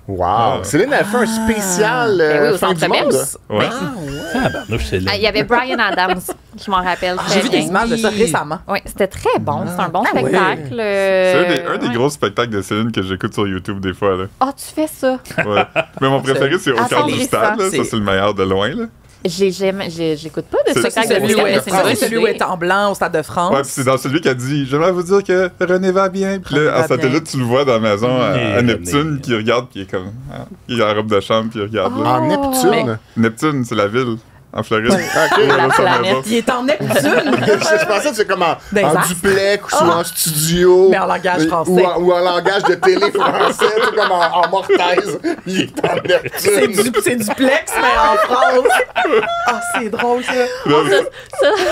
Wow! Céline a fait un spécial Ben oui, au fin du Centre monde. Bell. Ouais. tabarnouche, c'est là. Il y avait Brian Adams, je m'en rappelle. J'ai très vu des bien. images de ça récemment. Oui, c'était très bon. C'est un bon Ah, spectacle. C'est un des ouais. gros spectacles de Céline que j'écoute sur YouTube des fois. Là. Ah, tu fais ça. Ouais. Mais mon préféré, c'est Au cœur du Attendrissant. stade. Là. Ça, C'est- c'est le meilleur de loin. Là. J'écoute pas de C'est- spectacle C'est de celui, Céline, où, mais c'est une bonne celui où idée. elle est en blanc au Stade de France. Ouais, puis c'est dans celui qui a dit j'aimerais vous dire que René va bien. Puis René là, va en satellite, tu le vois dans la maison à René. Neptune qui regarde, qui est comme. Il est en robe de chambre, puis il regarde. là. En Neptune. Neptune, c'est la ville en Floride. OK. La sa planète. maison. Il est en Neptune, Je pensais que c'est comme Dans les en astres. duplex ou en studio. Mais en langage français. Ou en langage de télé français, tu sais, comme en mortaise. Il est en Neptune. c'est duplex, mais en France. Ah, c'est drôle, ça.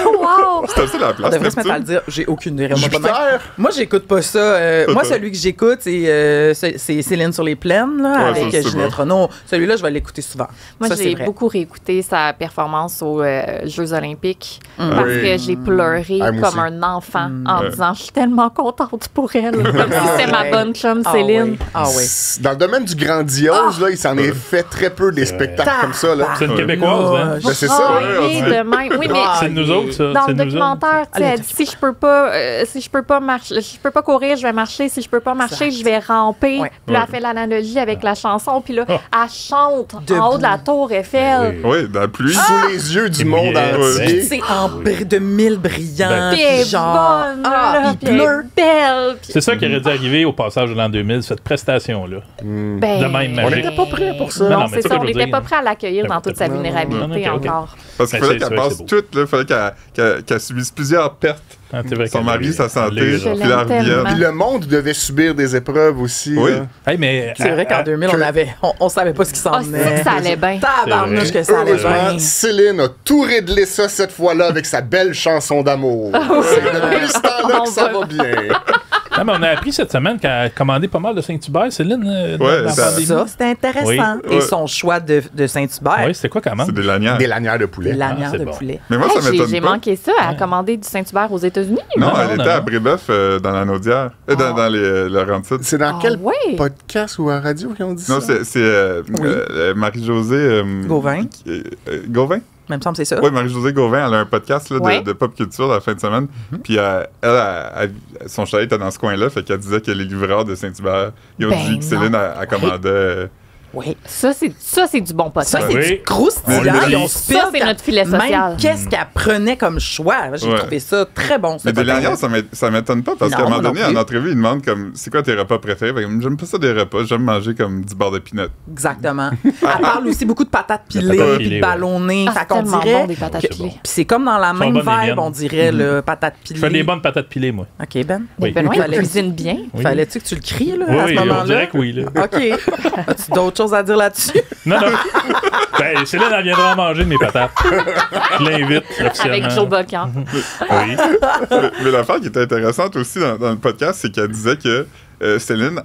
Wow! C'est ça la On place. devrait se mettre à le Neptune. dire. J'ai aucune idée. Moi, Jupiter. Moi, j'écoute pas ça. Moi, celui que j'écoute, c'est Céline sur les plaines, là, Ouais, avec ça, c'est Ginette bon. Renault. Celui-là, je vais l'écouter souvent. Moi, Ça, c'est j'ai vrai. beaucoup réécouté sa performance aux Jeux olympiques parce Oui. que j'ai pleuré Ah, moi comme aussi. un enfant en Ouais. disant « Je suis tellement contente pour elle. » Comme si c'était ma ouais. bonne chum Ah, Céline. oui. Ah oui. Dans le domaine du grandiose, là, il s'en est fait très peu des spectacles comme ça. Là. C'est une Québécoise, hein? Ben, c'est Ah, ça. oui, de même. Oui, mais C'est de nous autres, ça. dans C'est le de nous autres. documentaire, tu sais, elle dit si je peux pas marcher, si je peux pas courir, je vais marcher. Si je peux pas marcher, je vais ramper. Ouais. Puis là, elle fait l'analogie avec la chanson. Puis là, elle chante Debout. en haut de la tour Eiffel. Oui. Oui, dans la pluie. Sous les yeux du Et monde billets, entier. C'est en de mille brillants. Ben, Puis elle est genre, bonne, là, il puis elle est pleut. belle. Puis C'est ça qui aurait dû arriver au passage de l'an 2000, cette prestation-là. ben, de même On magique. n'était pas prêts pour ça. Non, Non, mais c'est ça ça, que on je veux n'était dire. pas prêt à l'accueillir Ben, dans toute sa peut-être. vulnérabilité Non, ok, ok. encore. Parce qu'il Ben, fallait c'est qu'elle sûr, passe c'est beau. toute. Il fallait qu'elle subisse plusieurs pertes. Ah, c'est vrai Son qu'elle mari, est- sa santé, elle est- Je puis l'aime la revienne. tellement. Puis le monde devait subir des épreuves aussi. Oui. là. Hey, mais C'est vrai qu'en 2000, on savait pas ce qui s'en Ah, c'est venait. que ça allait bien. Tabarnouche que ça allait Heureusement, bien. Céline a tout réglé ça cette fois-là avec sa belle chanson d'amour. C'est depuis ce temps-là que ça va bien. Non, mais on a appris cette semaine qu'elle a commandé pas mal de Saint-Hubert, Céline. Ouais, dans la ça- pandémie. Ça, c'était intéressant. Oui. Et Ouais. son choix de Saint-Hubert, Oui, c'était quoi quand même? C'est des lanières. Des lanières de poulet. l'anière c'est de bon. poulet. Mais moi, Hey, ça m'étonne j'ai pas. manqué ça. Elle a commandé du Saint-Hubert aux États-Unis. Non, Non, elle non, était à non. Brébeuf dans la Naudière. Dans les Laurentides. C'est dans Ah quel ouais? podcast ou à radio qu'ils ont dit Non, ça? c'est Marie-Josée... Gauvin. Gauvin? Même semble c'est ça. Oui, Marie-Josée Gauvin, elle a un podcast là, Ouais. de pop culture la fin de semaine. Puis son chalet était dans ce coin-là, fait qu'elle disait que les livreurs de Saint-Hubert, ils ont Ben dit que Céline non. elle commandait Oui. Ça, c'est du bon potin. Ça, c'est Oui. du croustillant. On le dit. Ils ont Ça, c'est notre filet social. Même qu'est-ce qu'elle prenait comme choix. J'ai Ouais. trouvé ça très bon. ce Mais des potin. lanières, ça m'étonne pas parce Non, qu'à un moment non donné, plus. en entrevue, ils demandent comme c'est quoi tes repas préférés? Fait que, j'aime pas ça des repas, j'aime manger comme du beurre de pinot. Exactement. Elle parle aussi beaucoup de patates pilées, patates puis pilées, de ouais. ballonnées. Ah, Fait c'est qu'on tellement dirait. bon, des patates que- pilées. Puis c'est comme dans la Sont même bonnes, les vibe, miennes. on dirait, le patate pilée. Je fais des bonnes patates pilées, moi. OK, Ben. Oui. Benoît, il Fallait- cuisine bien. Oui. Fallait-tu que tu le cries, là, Oui, à ce oui, moment-là? on dirait que oui, là. OK. As-tu d'autres choses à dire là-dessus? Non, non. Ben, Céline, elle viendra manger de mes patates. Je l'invite, officiellement. Avec Joe Bocan. Oui. Mais l'affaire qui était intéressante aussi dans le podcast, c'est qu'elle disait que Céline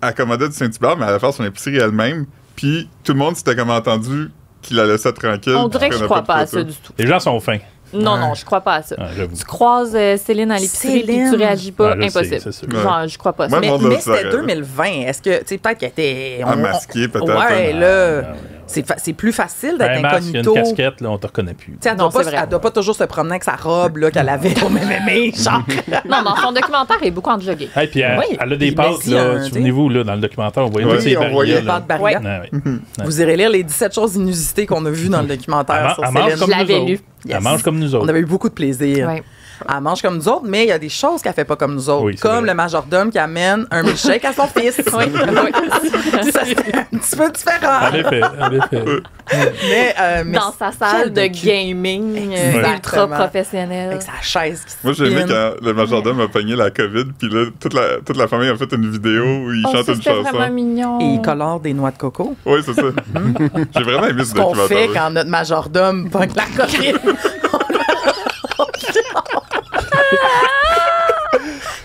accommodait du Saint-Hubert, mais elle allait faire son épicerie elle-même. Puis tout le monde s'était comme entendu qu'il la laissait tranquille. On dirait que je prenait crois de pas à photos. ça du tout. Les gens sont fins. Non, non, je crois pas à ça. Ah, j'avoue. Tu croises Céline à l'épicerie et Céline. tu réagis pas, Ah, je sais, impossible. c'est sûr. Genre, je crois pas à ça. Moi, Mais, monde mais là, c'était ça, 2020. Est-ce que, tu sais, peut-être qu'elle était. Masquée, peut-être. Ouais, hein. là. Ah, ouais. C'est plus facile d'être Un masque, il y a incognito. une casquette, là, on te reconnaît plus. Tu sais, elle Non, doit c'est pas, vrai. elle doit pas toujours se promener avec sa robe là, qu'elle avait au MMA, genre. Non, dans son documentaire, elle est beaucoup en jogging. Hey, puis elle, Oui. elle a des Puis pâtes, Messi, là. tu sais. Souvenez-vous, là, dans le documentaire, on voyait Oui, toutes ces on voyait barrières, là. Pâte Barilla. Ah, oui. Vous irez lire les 17 choses inusitées qu'on a vues dans le documentaire sur Elle mange Céline. comme Je l'avais nous autres. lu. Elle Yes. mange comme nous autres. On avait eu beaucoup de plaisir. Ouais. Elle mange comme nous autres, mais il y a des choses qu'elle fait pas comme nous autres. Oui, c'est comme vrai. le majordome qui amène un milkshake à son fils. Oui, oui. Ça, c'est un petit peu différent. En effet, en effet. Mais Dans sa salle de quel vécu. gaming Exactement. ultra professionnelle. Avec sa chaise qui se Moi, j'ai aimé spin. quand le majordome a pogné la COVID, puis là, toute la famille a fait une vidéo où il Oh, chante ça, une c'était vraiment chanson. mignon. Et il colore des noix de coco. Oui, c'est ça. J'ai vraiment aimé ce Ce qu'on documentaire. fait quand notre majordome pogne la COVID.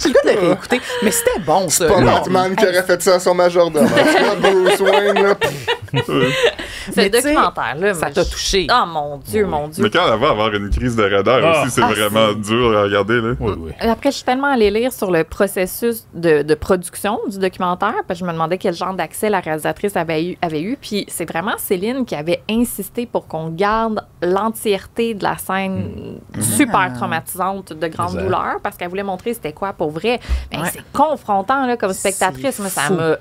J'ai le goût de le réécouter. Mais c'était bon, ça. Pas là. Batman qui aurait fait ça à son majordome. Bruce Wayne, là. Ce Mais tu sais, documentaire-là, ça moi, t'a je- touché. Oh mon Dieu, mon Dieu. Mais quand elle va avoir une crise de raideur Ah. aussi, c'est Ah, vraiment dur à regarder. Là. Oui, oui. Après, je suis tellement allée lire sur le processus de production du documentaire, parce que je me demandais quel genre d'accès la réalisatrice avait eu. Puis c'est vraiment Céline qui avait insisté pour qu'on garde l'entièreté de la scène super traumatisante de grande Exact. douleur, parce qu'elle voulait montrer c'était quoi pour vrai. Ben, Ouais. c'est confrontant là, comme spectatrice. C'est Moi, ça fou. m'a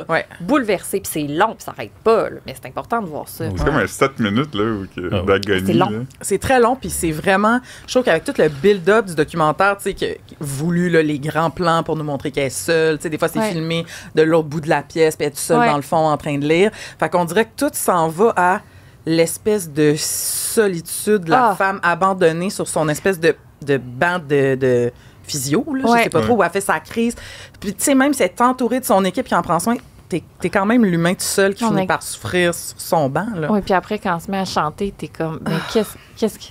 Ouais. bouleversée. Puis c'est long, puis ça n'arrête pas. Là. Mais c'est important de voir ça. C'est comme un 7 minutes là, Ah ouais. d'agonie. C'est long. là. C'est très long, puis c'est vraiment... Je trouve qu'avec tout le build-up du documentaire, tu sais, voulu, là, les grands plans pour nous montrer qu'elle est seule, tu sais, des fois, c'est Ouais. filmé de l'autre bout de la pièce, puis elle est toute seule Ouais. dans le fond en train de lire. Fait qu'on dirait que tout s'en va à l'espèce de solitude de la Ah. femme abandonnée sur son espèce de banc de physio, là, je Ouais. sais pas trop, où elle fait sa crise. Puis, tu sais, même si elle est entourée de son équipe qui en prend soin, t'es quand même l'humain tout seul qui On finit est- par souffrir sur son banc, là. Oui, puis après, quand on se met à chanter, t'es comme, mais qu'est-ce que.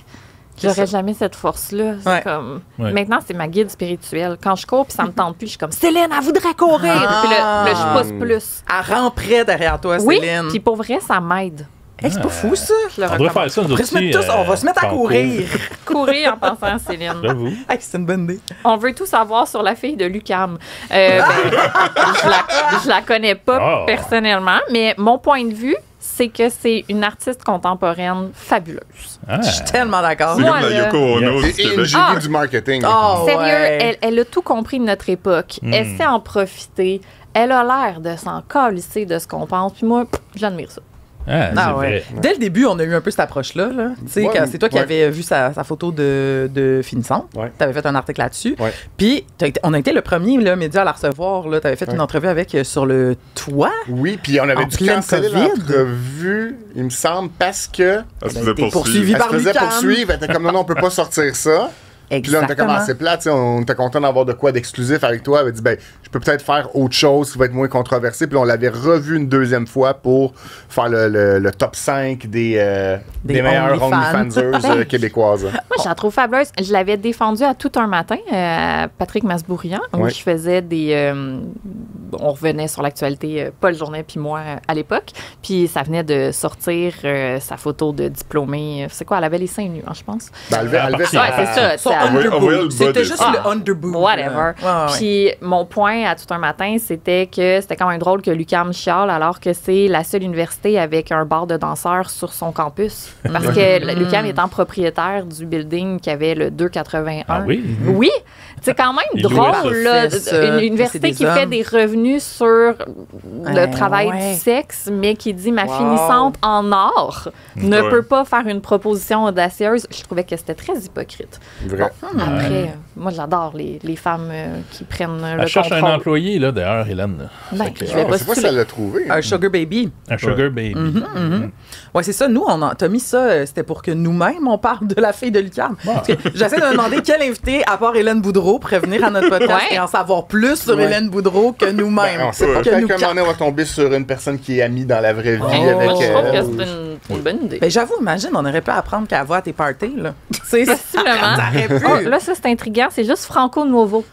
C'est J'aurais ça. jamais cette force-là. C'est Ouais. comme... Ouais. Maintenant, c'est ma guide spirituelle. Quand je cours, puis ça me tente plus, je suis comme, Céline, elle voudrait courir! Ah. Puis là, je pousse plus. Elle rentrait derrière toi, Oui, Céline. puis pour vrai, ça m'aide. Hey, c'est pas fou, ça? Je le On devrait recommande. faire ça, nous On, autres pourrait se mettre aussi, tous- on va se mettre à concours. courir. Courir en pensant à Céline. J'avoue. Hey, c'est une bonne idée. On veut tout savoir sur la fille de Lucam. Je la connais pas Oh. personnellement, mais mon point de vue, c'est que c'est une artiste contemporaine fabuleuse. Ah. Je suis tellement d'accord. C'est Moi, comme la là- Yoko Ono Et du une Québec. génie du marketing. Oh, Sérieux, ouais. elle a tout compris de notre époque. Elle sait en profiter. Elle a l'air de s'en calisser de ce qu'on pense. Puis moi, j'admire ça. Ah, c'est Ah ouais. vrai. Dès le début, on a eu un peu cette approche-là. Là. Tu sais, Ouais, quand c'est toi qui ouais. avais vu sa photo de finissante. Ouais. Tu avais fait un article là-dessus. Ouais. Puis, on a été le premier là, média à la recevoir. Tu avais fait Ouais. une entrevue avec sur le toit. Oui, puis on avait En dû pleine canceller COVID. l'entrevue, il me semble, parce que Elle se Elle a faisait été poursuivre. poursuivie elle se par faisait Lucam. poursuivre. Elle était comme non, on peut pas sortir ça. Puis là, on était comme Exactement. assez plate, tu sais, on était content d'avoir de quoi d'exclusif avec toi. Elle avait dit, ben, je peux peut-être faire autre chose qui va être moins controversé. Puis là, on l'avait revu une deuxième fois pour faire le top 5 des meilleures OnlyFans. OnlyFanseuses québécoises. Moi, je la trouve fabuleuse. Je l'avais défendue à tout un matin, à Patrick Masbourian, où Ouais. je faisais des... on revenait sur l'actualité, Paul Journet puis moi, à l'époque. Puis ça venait de sortir sa photo de diplômée. C'est quoi? Elle avait les seins nus, hein, je pense. Ben, elle levait Ouais, c'est ça. Son ça- envoyait le underboob. bas C'était des- juste Ah, le underboob. whatever. Ouais, ouais. Puis mon point à tout un matin, c'était que c'était quand même drôle que Lucam chiale alors que c'est la seule université avec un bar de danseurs sur son campus. Parce que Lucam étant propriétaire du building qui avait le 281. Ah oui? Oui, C'est quand même Il louait ça. drôle, là. C'est ça. Une université C'est qui des fait hommes. des revenus sur le travail ouais. du sexe, mais qui dit ma Wow. finissante en art ne Ouais. peut pas faire une proposition audacieuse. Je trouvais que c'était très hypocrite. Vrai. Après, moi, j'adore les femmes qui prennent le Elle cherche un contrôle. employé, là, d'ailleurs, Hélène. là. Ben, Fait que- je vais Ah, pas c'est pas se ça l'a trouvé. Un sugar baby. Un sugar baby. Ouais, c'est ça. Nous, t'as mis ça, c'était pour que nous-mêmes, on parle de la fille de l'UQAM. Parce que j'essaie de me demander quel invité, à part Hélène Boudreau, pourrait venir à notre podcast Ouais. et en savoir plus sur Ouais. Hélène Boudreau que nous-mêmes. Ben, on sait pas. Que Peut-être nous qu'un moment quatre. donné, on va tomber sur une personne qui est amie dans la vraie vie Moi, avec je trouve que elle. c'est une bonne idée. Ben, j'avoue, imagine, on aurait pu apprendre qu'elle va à tes parties, là. C'est Possiblement. t'aurais pu. Oh, là, ça, c'est intriguant. C'est juste Franco Nuovo.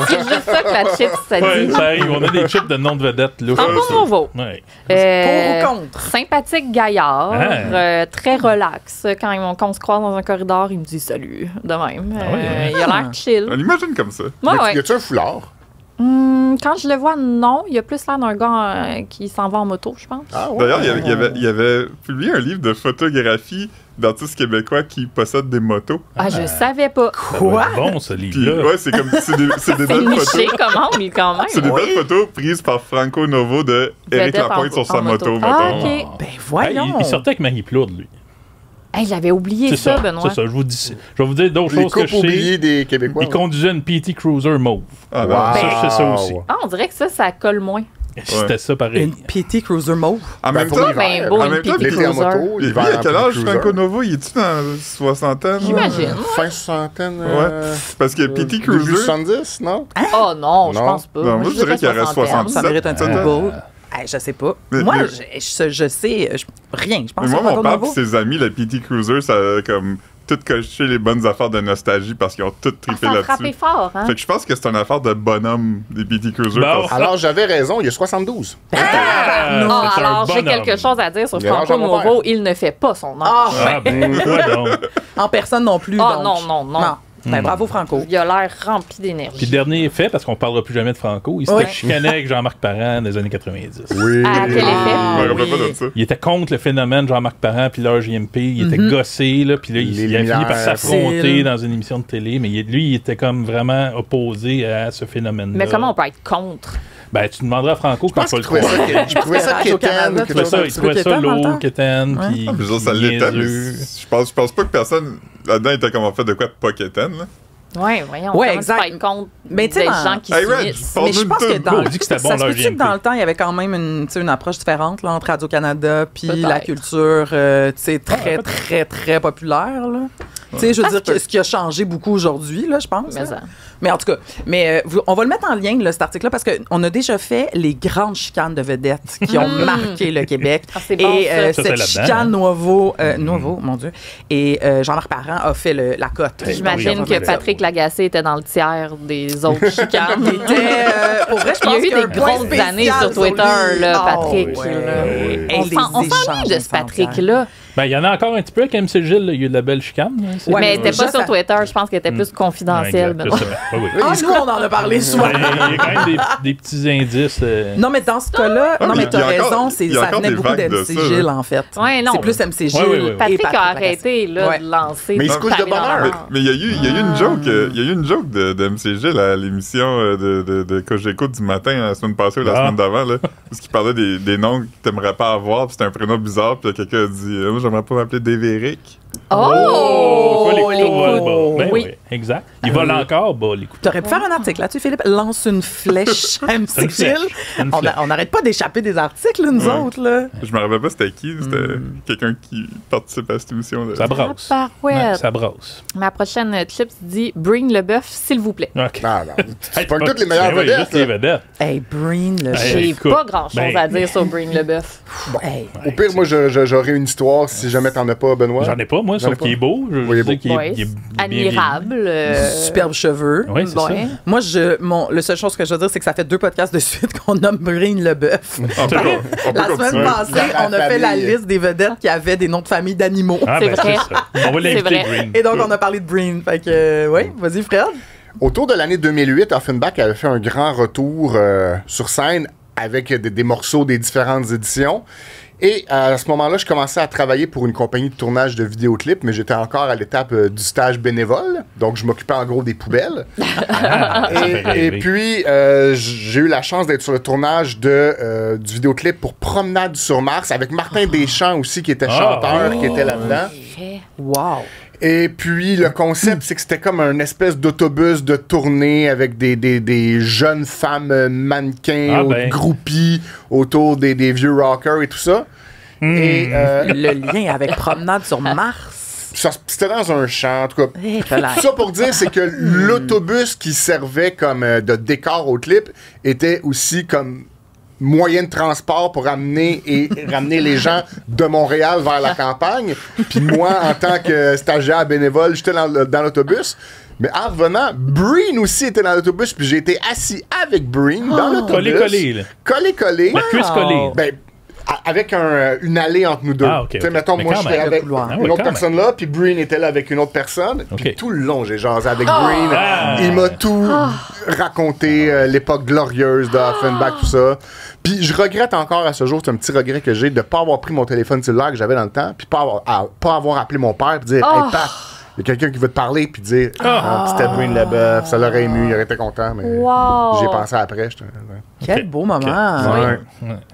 C'est juste ça que la chips, ça Ouais, dit. ça arrive. On a des chips de nom de vedette, là. Franco Nuovo. Ouais. Pour ou contre? Sympathique gaillard, Ah. très relax. Quand on se croise dans un corridor, il me dit salut, de même. Ah oui, hein? Il a l'air chill. On l'imagine comme ça. Ouais, ouais. Y a-tu un foulard? Quand je le vois, non. Il a plus l'air d'un gars qui s'en va en moto, je pense. Ah, ouais. D'ailleurs, il avait publié un livre de photographie d'artistes québécois qui possèdent des motos. Ah, je savais pas. Quoi? Bon, ce Puis, livre-là. ouais, c'est comme c'est des C'est belles niché photos. comment, mais quand même. C'est des belles photos prises par Franco Novo de Éric Vedette Lapointe en- sur sa en moto, moto. Ah, mettons. ok. Ben, Hey, voyons. il sortait avec Marie Plourde, lui. Hey, j'avais oublié C'est ça, ça, Benoît. c'est ça. Je vais vous dire d'autres Les choses que coupes je sais. oubliées des Québécois. Il conduisait une PT Cruiser mauve. Ah, Wow. non. Ça, je sais ça aussi. Ah, on dirait que ça colle moins. C'était ça pareil. Une PT Cruiser mauve. En Ben, même pour temps, l'hiver. Ben, beau, en une même temps, PT L'été en Cruiser. moto, il l'hiver est à en quel âge, cruiser. Franco Novo? Il est-tu dans la soixantaine? J'imagine. Fin soixantaine. Ouais. Parce que PT Début Cruiser... 70, non? Oh non, je Non. pense pas. Non, moi, je dirais qu'il y aurait 60. Ça mérite un petit Ah. Google. Hey, je sais pas. Mais- Moi, mais- je sais rien. Je pense Mais moi, à mon Franco père et Novo. ses amis, la PT Cruiser, ça a comme tout coché les bonnes affaires de nostalgie parce qu'ils ont tout Ah, trippé ça a frappé là-dessus. fort, hein? Fait que je pense que c'est une affaire de bonhomme, des PT Cruiser. Bon. parce- Alors, j'avais raison, il y a 72. Ah, Ah, c'est un alors, j'ai bonhomme. quelque chose à dire sur Il a Franco l'argent, mon Nuovo. Il ne fait pas son âge. Ah, Ah, ben, quoi donc? en personne non plus. Ah, donc. non. Ben, bravo, Franco. Il a l'air rempli Puis d'énergie. dernier fait, parce qu'on parlera plus jamais de Franco, il s'était Ouais. chicané avec Jean-Marc Parent dans les années 90. Oui. À quel effet? Je me rappelle oui. pas de ça. Il était contre le phénomène Jean-Marc Parent puis leur JMP. Il était gossé, là, puis là, il Les a fini par lumières, s'affronter facile. dans une émission de télé, mais lui, il était comme vraiment opposé à ce phénomène-là. Mais comment on peut être contre? Ben, tu demanderas à Franco Je quand pense tu qu'il vas le trouvait croire. ça, je trouvais ça Radio-Canada, quétaine. tu Il trouvait ça, un il petit trouvait peu ça quétaine dans le lourd, temps. quétaine, Ouais. puis Ah, mais ça l'était, mais niaiseux. je pense pas que personne là-dedans était comme en fait de quoi de pas quétaine, là. Oui, voyons. Ouais, comment exact. tu peux être contre Mais tu sais, des dans- gens qui Hey, Reg, s'unissent? parle-nous Mais je de pense que tout. dans On dit que c'était bon, ça se leur peut-tu JMP. que dans le temps, il y avait quand même une approche différente là, entre Radio-Canada puis Peut-être. la culture tu sais, très populaire. Là. Tu sais, je veux Ça dire se peut. que ce qui a changé beaucoup aujourd'hui, là, je pense. Mais là. ça. Mais en tout cas, on va le mettre en lien, là, cet article-là, parce qu'on a déjà fait les grandes chicanes de vedettes qui ont marqué le Québec. Ah, c'est bon, et ça. Ça, c'est cette là-dedans, chicane Nouveau, mon Dieu. Et Jean-Marc Parent a fait la cote. J'imagine que Patrick Lagacé était dans le tiers des autres chicanes. Il était, pour vrai, je Il y pense a eu qu'il y a des un point grosses spécial années sur Twitter, lui. là, Ah, Patrick. ouais. là. Hey, On les s'ennuie échanges de ce Patrick-là. Ben, il y en a encore un petit peu avec MC Gilles, là, il y a eu de la belle chicane. là, c'est- Ouais, Mais elle mais était pas ça, sur ça- Twitter. Je pense qu'elle était plus Ouais, confidentielle. exact, Benoît. je sais bien. Oui, oui. Ah, nous, on en a parlé souvent. Ben, il y a quand même des petits indices. Non, mais dans ce cas-là, Ah, non, mais mais t'as il y a encore- raison, il y a ça encore venait des beaucoup vagues de d'MC ça, Gilles, là. en fait. Ouais, non. C'est plus MC Gilles. Ouais, ouais, ouais. et Patrick a Lagacé. arrêté là, Ouais. de lancer. Mais il des se couche de paris bonne dans heure. la Mais mort. il y a eu une joke, il y a eu une joke de MC Gilles à l'émission de Cogeco du matin la semaine passée ou la Ah. semaine d'avant, là, parce qu'il parlait des noms que t'aimerais pas avoir, puis c'était un prénom bizarre, puis quelqu'un a dit moi j'aimerais pas m'appeler Dave Eric. Oh! Tu vois, les coups volent bas. Ben Oui. oui, exact. Il vole encore bas, les coups. T'aurais pu faire un article là-dessus, Philippe. Lance une flèche à MC Une flèche. Gilles. Une On flèche. n'arrête pas d'échapper des articles, nous Ouais. autres. Là. Je me rappelle pas c'était qui, c'était quelqu'un qui participe à cette émission-là. Ça brasse. Ah, Ouais, parouette. ça brasse. Ma prochaine chips dit Bring le bœuf, s'il vous plaît. OK. Non, non. Tu Hey, pognes pas- toutes les meilleures Ben oui, vedettes. juste les là. vedettes. Hey, Breen, le Hey, J'ai écoute, pas grand chose ben- à dire sur Bring le bœuf. Hey. Au pire, moi, j'aurais une histoire si jamais t'en as pas, Benoît. J'en ai pas, moi, J'en ai sauf pas. qu'il est beau. Je Oui, il est sais beau. qu'il est, Ouais, il est bien admirable. Superbe cheveux. vieilli. Oui, c'est Ouais. ça. Moi, le seule chose que je veux dire, c'est que ça fait 2 podcasts de suite qu'on nomme Breen le bœuf. On peut La continuer. semaine passée, La on a fait la famille. liste des vedettes qui avaient des noms de famille d'animaux. Ah, C'est ben, vrai. c'est ça. On va l'inviter, vrai. Green. Et donc, on a parlé de Breen. Fait que, oui, vas-y, Fred. Autour de l'année 2008, Offenbach avait fait un grand retour sur scène avec des morceaux des différentes éditions. Et à ce moment-là, je commençais à travailler pour une compagnie de tournage de vidéoclips, mais j'étais encore à l'étape du stage bénévole. Donc, je m'occupais en gros des poubelles. Et puis, j'ai eu la chance d'être sur le tournage du vidéoclip pour Promenade sur Mars avec Martin Deschamps aussi, qui était chanteur, qui était là-dedans. Wow! Et puis, le concept, c'est que c'était comme un espèce d'autobus de tournée avec des jeunes femmes mannequins, groupies autour des vieux rockers et tout ça. Et, le lien avec Promenade sur Mars. C'était dans un champ, en tout cas. Tout ça pour dire, c'est que l'autobus qui servait comme de décor au clip était aussi comme moyen de transport pour ramener les gens de Montréal vers la campagne. Puis moi, en tant que stagiaire bénévole, j'étais dans l'autobus. Mais en revenant, Breen aussi était dans l'autobus, puis j'ai été assis avec Breen dans l'autobus. Collé. La cuisse collée. Ben, avec une allée entre nous deux. Ah, OK. Tu sais, mettons, moi, j'étais avec une autre personne là, puis Breen était là avec une autre personne. Puis tout le long, j'ai jasé avec Breen. Il m'a tout raconté, l'époque glorieuse de Offenbach, tout ça. Puis je regrette encore à ce jour, c'est un petit regret que j'ai de ne pas avoir pris mon téléphone cellulaire que j'avais dans le temps, puis pas avoir appelé mon père, puis dire hey, Pat, il y a quelqu'un qui veut te parler, puis dire c'était Breen Leboeuf, ça l'aurait ému, il aurait été content, mais j'y ai pensé après. Quel beau moment! Ouais.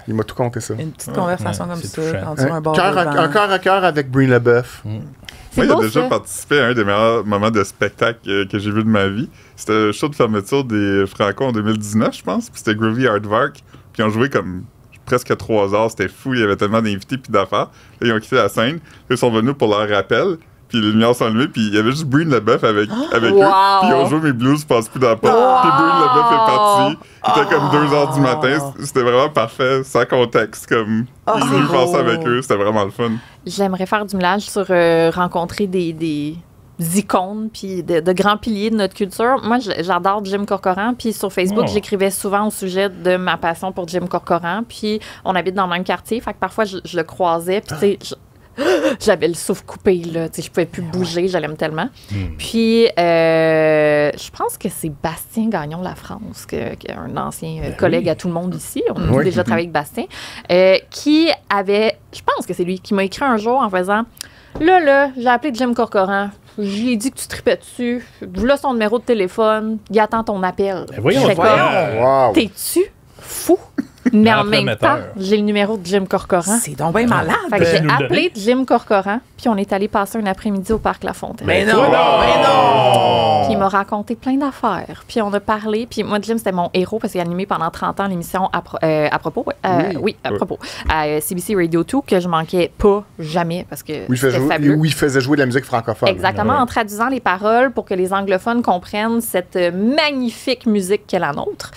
Il m'a tout conté ça. Une petite conversation comme ça, un cœur à cœur avec Breen Leboeuf. Moi, j'ai déjà participé à un des meilleurs moments de spectacle que j'ai vu de ma vie. C'était le show de fermeture des Franco en 2019, je pense. Puis c'était Groovy Aardvark. Puis ils ont joué comme presque 3 heures. C'était fou. Il y avait tellement d'invités puis d'affaires. Là, ils ont quitté la scène. Ils sont venus pour leur rappel. Puis les lumières sont allumées. Puis il y avait juste Breen Leboeuf avec eux. Puis ils ont joué Mes Blues passent plus dans la porte. Puis Breen Leboeuf est parti. Il était comme 2 heures du matin. C'était vraiment parfait, sans contexte. Comme il est venu passer avec eux. C'était vraiment le fun. J'aimerais faire du mélange sur rencontrer des icônes puis de grands piliers de notre culture. Moi, j'adore Jim Corcoran, puis sur Facebook, j'écrivais souvent au sujet de ma passion pour Jim Corcoran, puis on habite dans le même quartier, fait que parfois, je le croisais, puis tu sais, j'avais le souffle coupé, là, tu sais, je pouvais plus bouger, je l'aime tellement. Puis, je pense que c'est Bastien Gagnon La France, qui est un ancien collègue à tout le monde ici, on a déjà travaillé avec Bastien, qui avait, je pense que c'est lui, qui m'a écrit un jour en faisant « Là, j'ai appelé Jim Corcoran. J'ai dit que tu tripais dessus. Là, son numéro de téléphone. Il attend ton appel. » Voyons. T'es-tu fou? Mais en même temps, j'ai le numéro de Jim Corcoran. C'est donc bien malade. Fait que j'ai appelé Jim Corcoran, puis on est allé passer un après-midi au Parc La Fontaine. Mais non! Puis il m'a raconté plein d'affaires. Puis on a parlé. Puis moi, Jim, c'était mon héros parce qu'il a animé pendant 30 ans l'émission à propos. À CBC Radio 2, que je manquais pas jamais parce que c'était fabuleux. Où il faisait jouer de la musique francophone. Exactement, en traduisant les paroles pour que les anglophones comprennent cette magnifique musique qu'est la nôtre.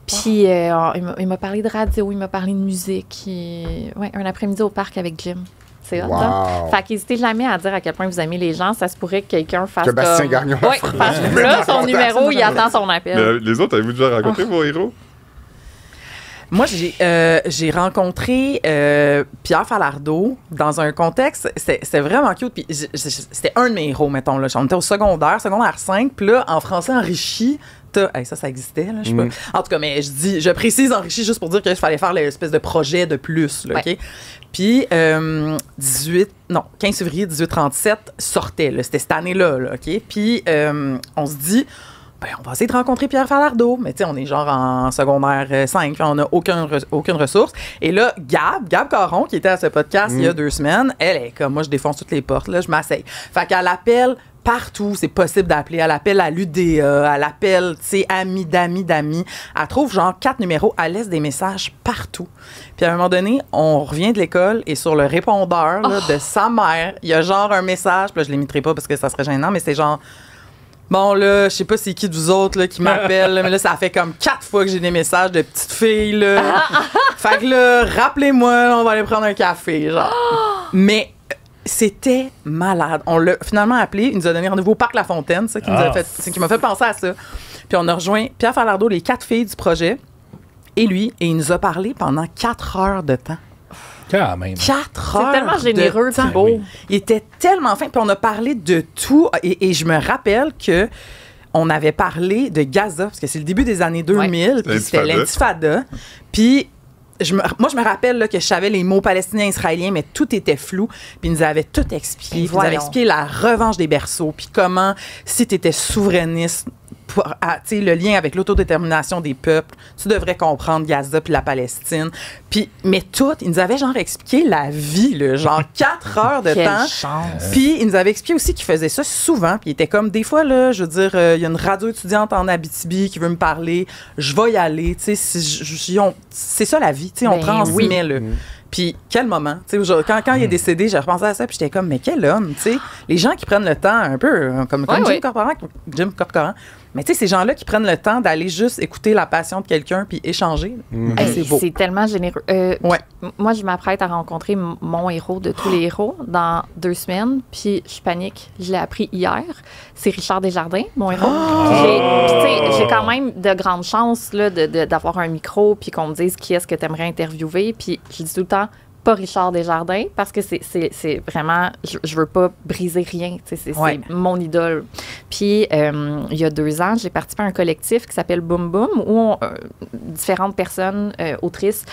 Puis il m'a parlé de radio, il m'a parlé de musique. Un après-midi au parc avec Jim. C'est hot, hein? Fait qu'hésitez jamais à dire à quel point vous aimez les gens. Ça se pourrait que quelqu'un fasse que Bastien Gagnon. Oui, parce que là, son numéro, il attend son appel. Mais les autres, avez-vous déjà rencontré vos héros? Moi, j'ai rencontré Pierre Falardeau dans un contexte, c'était vraiment cute, puis c'était un de mes héros, mettons, là. On était au secondaire 5, puis là, en français enrichi, ça existait, là, je sais pas. En tout cas, mais je précise enrichi juste pour dire qu'il fallait faire l'espèce de projet de plus, là, OK? Puis, 15 février 1837 sortait, là, c'était cette année-là, là, OK? Puis, on se dit... on va essayer de rencontrer Pierre Falardeau. Mais tu sais, on est genre en secondaire 5, on n'a aucune ressource. Et là, Gab Caron, qui était à ce podcast il y a 2 semaines, elle est comme moi, je défonce toutes les portes, là, je m'asseye. Fait qu'elle appelle partout, c'est possible d'appeler. Elle appelle à l'UDA, elle appelle, tu sais, amis d'amis. Elle trouve genre 4 numéros, elle laisse des messages partout. Puis à un moment donné, on revient de l'école et sur le répondeur là, de sa mère, il y a genre un message, puis là, je ne l'imiterai pas parce que ça serait gênant, mais c'est genre... Bon, là, je sais pas c'est qui de vous autres là, qui m'appelle, mais là, ça fait comme 4 fois que j'ai des messages de petites filles, là. Fait que là, rappelez-moi, on va aller prendre un café, genre. Mais c'était malade. On l'a finalement appelé, il nous a donné rendez-vous au Parc La Fontaine, ça, qui m'a fait penser à ça. Puis on a rejoint Pierre Falardeau, les 4 filles du projet, et lui, et il nous a parlé pendant 4 heures de temps. Quand même. 4 heures. C'est tellement généreux, c'est beau. Il était tellement fin. Puis on a parlé de tout. Et je me rappelle que on avait parlé de Gaza, parce que c'est le début des années 2000, puis c'était l'Intifada. Puis moi, je me rappelle là, que je savais les mots palestiniens, israéliens, mais tout était flou. Puis ils nous avaient tout expliqué. Ils nous avaient expliqué la revanche des berceaux, puis comment, si tu étais souverainiste, le lien avec l'autodétermination des peuples, tu devrais comprendre Gaza puis la Palestine. Puis, mais tout, ils nous avaient genre expliqué la vie, là, genre 4 heures de Quelle temps. chance. Puis ils nous avaient expliqué aussi qu'ils faisaient ça souvent. Puis ils étaient comme, des fois, là, je veux dire, il y a une radio étudiante en Abitibi qui veut me parler, je vais y aller. Tu sais, c'est ça la vie. Tu sais, on transmet, là. Puis quel moment, tu sais, quand il est décédé, j'ai repensé à ça, puis j'étais comme, mais quel homme, tu sais, les gens qui prennent le temps un peu, comme Jim Corcoran, mais tu sais, ces gens-là qui prennent le temps d'aller juste écouter la passion de quelqu'un puis échanger, c'est beau. C'est tellement généreux. Moi, je m'apprête à rencontrer mon héros de tous les héros dans 2 semaines, puis je panique. Je l'ai appris hier. C'est Richard Desjardins, mon héros. J'ai quand même de grandes chances là, d'avoir un micro puis qu'on me dise qui est-ce que tu aimerais interviewer. Puis je dis tout le temps, pas Richard Desjardins, parce que c'est vraiment... Je veux pas briser rien. C'est mon idole. Puis, il y a 2 ans, j'ai participé à un collectif qui s'appelle Boom Boom, où différentes personnes, autrices,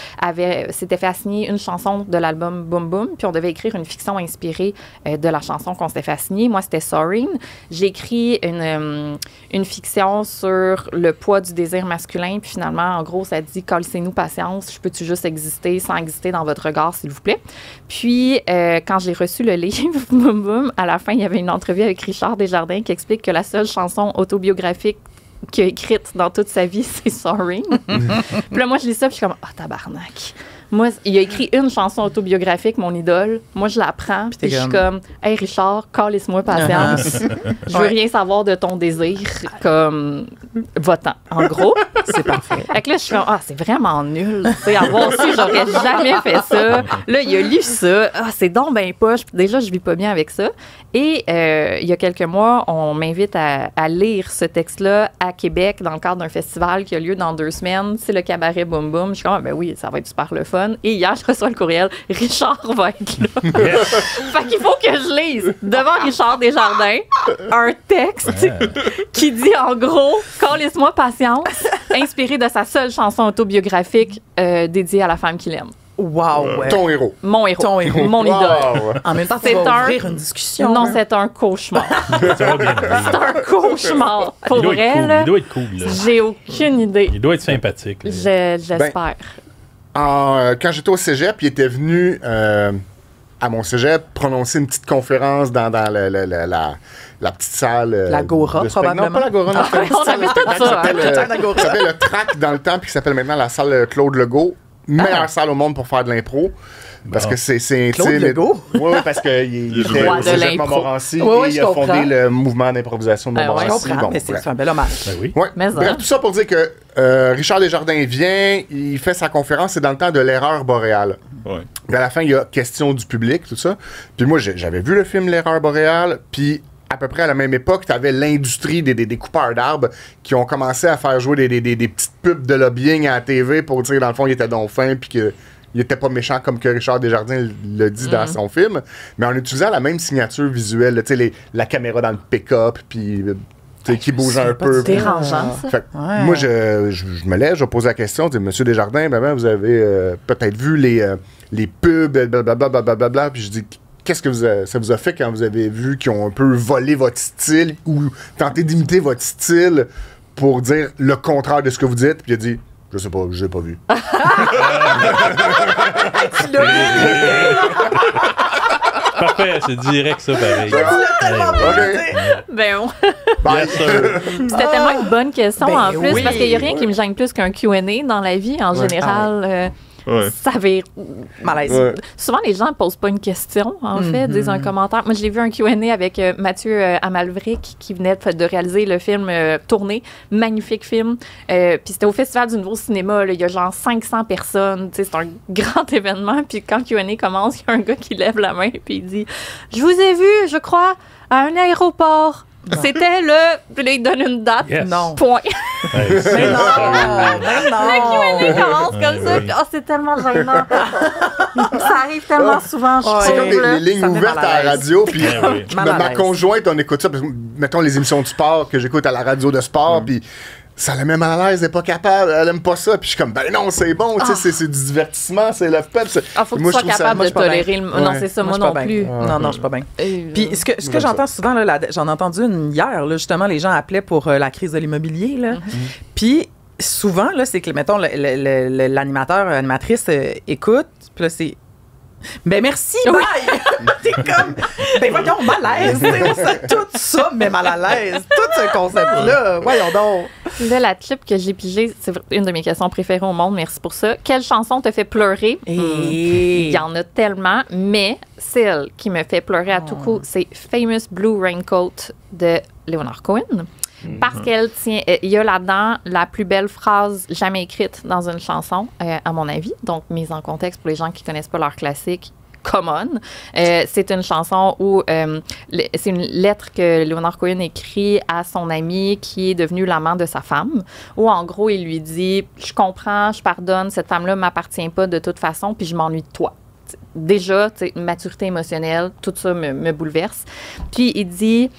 s'étaient fait assigner une chanson de l'album Boom Boom, puis on devait écrire une fiction inspirée de la chanson qu'on s'était fait assigner. Moi, c'était Soreen. J'ai écrit une fiction sur le poids du désir masculin, puis finalement, en gros, ça dit « Calissez-nous patience, je peux-tu juste exister sans exister dans votre regard, s'il vous plaît. » Puis, quand j'ai reçu le livre, boum, boum, à la fin, il y avait une entrevue avec Richard Desjardins qui explique que la seule chanson autobiographique qu'il a écrite dans toute sa vie, c'est Sorry. Puis là, moi, je lis ça, puis je suis comme, tabarnak. Moi, il a écrit une chanson autobiographique, mon idole. Moi, je la prends, puis je suis comme, hey Richard, calisse-moi patience. Je veux rien savoir de ton désir, comme, va-t'en. En gros, c'est parfait. Fait que là, je suis comme, c'est vraiment nul. Tu sais, avoir su, j'aurais jamais fait ça. Là, il a lu ça. C'est donc ben poche. Déjà, je vis pas bien avec ça. Et il y a quelques mois, on m'invite à lire ce texte-là à Québec dans le cadre d'un festival qui a lieu dans 2 semaines. C'est le Cabaret Boom Boom. Je suis comme, ben oui, ça va être super le fun. Et hier, je reçois le courriel. Richard va être là. Yes. Fait qu'il faut que je lise devant Richard Desjardins un texte qui dit en gros, calisse-moi patience, inspiré de sa seule chanson autobiographique dédiée à la femme qu'il aime. Wow! Ton héros. Mon héros. Ton héros. Mon idole. En même temps, c'est ouvrir une discussion. Non, c'est un cauchemar. Ça va bien. C'est un cauchemar. Pour vrai, il doit être cool. Là. J'ai aucune idée. Il doit être sympathique. J'espère. Quand j'étais au cégep, il était venu à mon cégep prononcer une petite conférence dans la petite salle. L'Agora, probablement. Non, pas l'Agora. On avait tout ça. Ça s'appelle le TRAC dans le temps, puis qui s'appelle maintenant la salle Claude Legault. Meilleure salle au monde pour faire de l'impro. Parce que c'est intime. Claude Legault? Oui, parce qu'il était au cégep Montmorency et il a fondé le mouvement d'improvisation de Montmorency. Je comprends, mais c'est un bel hommage. Ben oui. Ouais. Bref, tout ça pour dire que Richard Desjardins vient, il fait sa conférence, c'est dans le temps de l'erreur boréale. Ouais. Puis à la fin, il y a question du public, tout ça. Puis moi, j'avais vu le film L'erreur boréale, puis à peu près à la même époque, tu avais l'industrie des coupeurs d'arbres qui ont commencé à faire jouer des petites pubs de lobbying à la TV pour dire, dans le fond, il était donc fin, puis qu'il était pas méchant comme que Richard Desjardins le dit dans son film, mais en utilisant la même signature visuelle, tu sais, la caméra dans le pick-up, puis qui bouge un peu. C'est dérangeant, ça. Fait, moi, je me lève, je pose la question, Monsieur Desjardins, vous avez peut-être vu les pubs, blablabla, puis je dis, qu'est-ce que ça vous a fait quand vous avez vu qu'ils ont un peu volé votre style ou tenté d'imiter votre style pour dire le contraire de ce que vous dites? Puis il a dit, je sais pas, je l'ai pas vu. Parfait, c'est direct ça, pareil. Ben bon. Yes, sir. C'était tellement une bonne question en plus, oui, parce qu'il n'y a rien qui me gêne plus qu'un Q&A dans la vie, en général. Ça vire malaise. Ouais. Souvent, les gens ne posent pas une question, en fait, disent un commentaire. Moi, j'ai vu un Q&A avec Mathieu Amalvric qui venait de réaliser le film Tourné. Magnifique film. Puis c'était au Festival du Nouveau Cinéma. Là. Il y a genre 500 personnes. C'est un grand événement. Puis quand Q&A commence, il y a un gars qui lève la main puis il dit « Je vous ai vu, je crois, à un aéroport. » C'était le... Puis là, il donne une date. Yes. Non. Point. Mais non. Le Q&A commence comme ça. Puis, c'est tellement gênant. Ça arrive tellement souvent. C'est comme les lignes ouvertes à la radio. Puis ma conjointe, on écoute ça. Parce que, mettons les émissions de sport que j'écoute à la radio de sport. Puis ça la met mal à l'aise, elle est pas capable, elle aime pas ça. Puis je suis comme, ben non, c'est bon, tu sais, c'est du divertissement, c'est love pep. Faut que tu sois capable de tolérer le. Non, c'est ça, moi non plus. Non, je suis pas bien. Puis ce que j'entends souvent, là, j'en ai entendu une hier, là, justement, les gens appelaient pour la crise de l'immobilier, là. Puis souvent, là, c'est que, mettons, l'animateur, animatrice écoute, puis là, c'est. Ben merci, bye! T'es comme, ben voyons, malaise! On sait tout ça, mais mal à l'aise. Tout ce concept-là, voyons donc. Là, la clip que j'ai pigée, c'est une de mes questions préférées au monde, merci pour ça. Quelle chanson te fait pleurer? Il y en a tellement, mais celle qui me fait pleurer à tout coup, c'est Famous Blue Raincoat de Leonard Cohen. Parce qu'elle tient, il y a là-dedans la plus belle phrase jamais écrite dans une chanson, à mon avis. Donc, mise en contexte pour les gens qui connaissent pas leur classique, come on. C'est une chanson où c'est une lettre que Leonard Cohen écrit à son ami qui est devenu l'amant de sa femme, où en gros, il lui dit « Je comprends, je pardonne, cette femme-là m'appartient pas de toute façon, puis je m'ennuie de toi. » Déjà, maturité émotionnelle, tout ça me bouleverse. Puis il dit...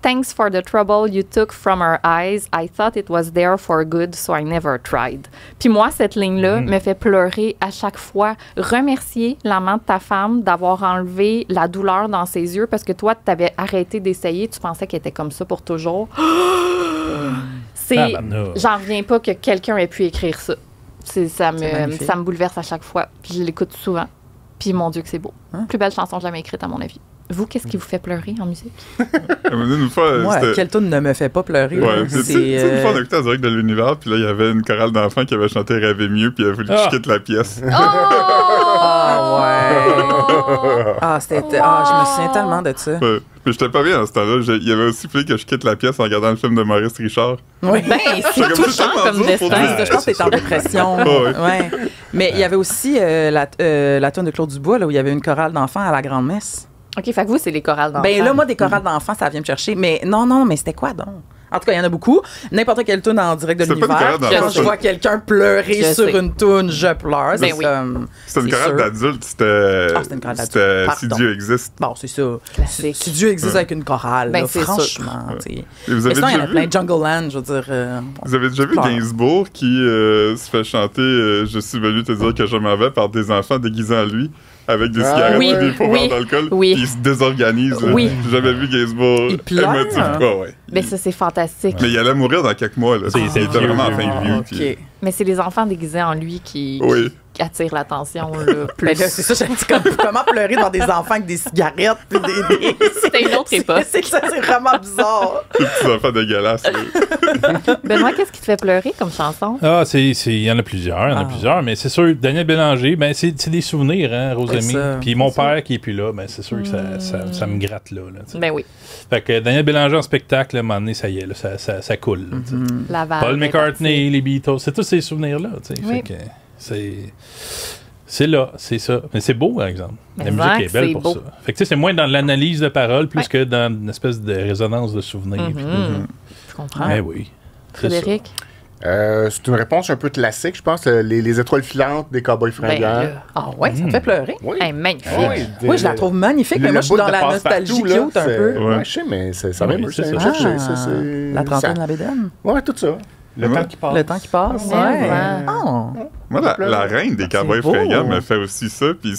Thanks for the trouble you took from our eyes. I thought it was there for good, so I never tried. Puis moi, cette ligne-là me fait pleurer à chaque fois. Remercier l'amant de ta femme d'avoir enlevé la douleur dans ses yeux parce que toi, tu avais arrêté d'essayer. Tu pensais qu'elle était comme ça pour toujours. J'en reviens pas que quelqu'un ait pu écrire ça. Ça me bouleverse à chaque fois. Puis je l'écoute souvent. Puis mon Dieu que c'est beau. Plus belle chanson jamais écrite, à mon avis. Vous, qu'est-ce qui vous fait pleurer en musique? Une fois, moi, quel tune ne me fait pas pleurer? Ouais, une fois, on écoutait en direct de l'univers, puis là, il y avait une chorale d'enfants qui avait chanté Rêver mieux, puis il a voulu que je quitte la pièce. Oh! Ah, c'était. Je me souviens tellement de ça. Ouais. Mais j'étais pas bien à ce temps-là. Il y avait aussi fallu que je quitte la pièce en regardant le film de Maurice Richard. Oui, ben, c'est touchant comme destin. Je pense que t'es en dépression. Ouais. Mais il y avait aussi la tune de Claude Dubois, là, où il y avait une chorale d'enfants à la grande-messe. OK, fait que vous, c'est les chorales d'enfants. Ben là, moi, des chorales d'enfants, ça vient me chercher. Mais non, mais c'était quoi donc? En tout cas, il y en a beaucoup. N'importe quelle tune en direct de l'univers. Quand je vois quelqu'un pleurer sur une tune, je pleure. Ben oui. C'était une chorale d'adultes. C'était Si Dieu existe. Bon, c'est ça. Classique. Si Dieu existe avec une chorale, ben, là, c'est franchement. Ouais. Mais sinon, il y en a plein. Jungle Land, je veux dire. Vous avez déjà vu Gainsbourg qui se fait chanter Je suis venu te dire que je m'en vais par des enfants déguisés en lui? Avec des cigarettes et des pommades d'alcool. Puis il se désorganise. J'ai jamais vu Gainsbourg émotif. Mais ça, c'est fantastique. Mais il allait mourir dans quelques mois. Là. Il était vraiment en fin de vie. Okay. Mais c'est les enfants déguisés en lui qui attirent l'attention. Ben là, c'est ça, j'ai dit comment pleurer devant des enfants avec des cigarettes. C'était une autre époque. C'est vraiment bizarre. Des petits enfants dégueulasses. Benoît, qu'est-ce qui te fait pleurer comme chanson? Ah, il y en a plusieurs, mais c'est sûr, Daniel Bélanger, ben c'est des souvenirs, hein, Rosemie. Puis mon père qui est plus là, ben c'est sûr que ça me gratte là. Ben oui. Fait que Daniel Bélanger en spectacle, à un moment donné, ça y est, là, ça coule. Là, Paul McCartney, les Beatles, c'est tous ces souvenirs-là. Fait que c'est là, c'est ça. Mais c'est beau, par exemple. La musique est belle pour ça. Fait que c'est moins dans l'analyse de paroles plus que dans une espèce de résonance de souvenirs. Je comprends. Mais oui. Frédéric? C'est une réponse un peu classique, je pense. Les étoiles filantes des Cowboys fringants. Ah ouais, ça me fait pleurer. Oui. Magnifique. Oui, je la trouve magnifique, mais moi, je suis dans la nostalgie cute un peu. Oui, je sais, mais ça m'aime. La trentaine de la bédaine. Oui, tout ça. Le temps qui passe. Le temps qui passe, Moi, la reine des Cowboys fringants me fait aussi ça. Puis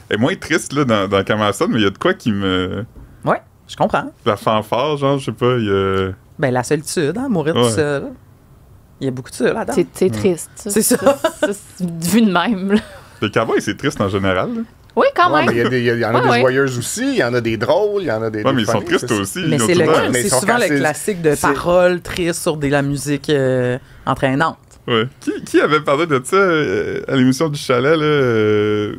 elle est moins triste là, dans Comment ça, mais il y a de quoi qui me... Ouais, je comprends. La fanfare, genre, je sais pas, il y a... Ben, la solitude, hein, mourir tout seul. Il y a beaucoup de ça là-dedans. C'est triste. C'est ça. Vu de même. Les Cowboys, c'est triste en général. Là. Oui, quand même. Mais il y en a des joyeuses aussi, il y en a des drôles, il y en a des. Oui, mais ils sont tristes aussi. Mais c'est souvent le classique de paroles tristes sur de la musique entraînante. Ouais. Qui avait parlé de ça à l'émission du chalet, là?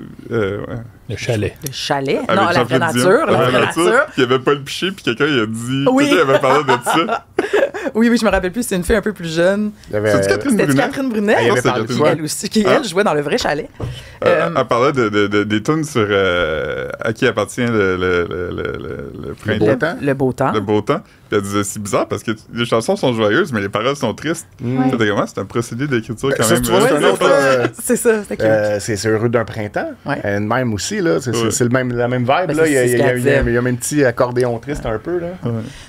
Le chalet. Le chalet? Avec non, la vraie nature. La vraie nature. Il n'y avait pas le piché, puis quelqu'un il a dit... Oui. Quelqu'un avait parlé de ça. Oui, je me rappelle plus. C'est une fille un peu plus jeune. C'était Catherine Brunet? Elle aussi, qui, elle, jouait dans le vrai chalet. Elle parlait des tunes sur à qui appartient le printemps. Le beau temps. Le beau temps. Puis elle disait, c'est bizarre parce que les chansons sont joyeuses, mais les paroles sont tristes. C'était comment? C'est un procédé d'écriture quand même. C'est ça, c'est Heureux d'un printemps. Même aussi, là. C'est la même vibe, là. Il y a même petit accordéon triste un peu, là.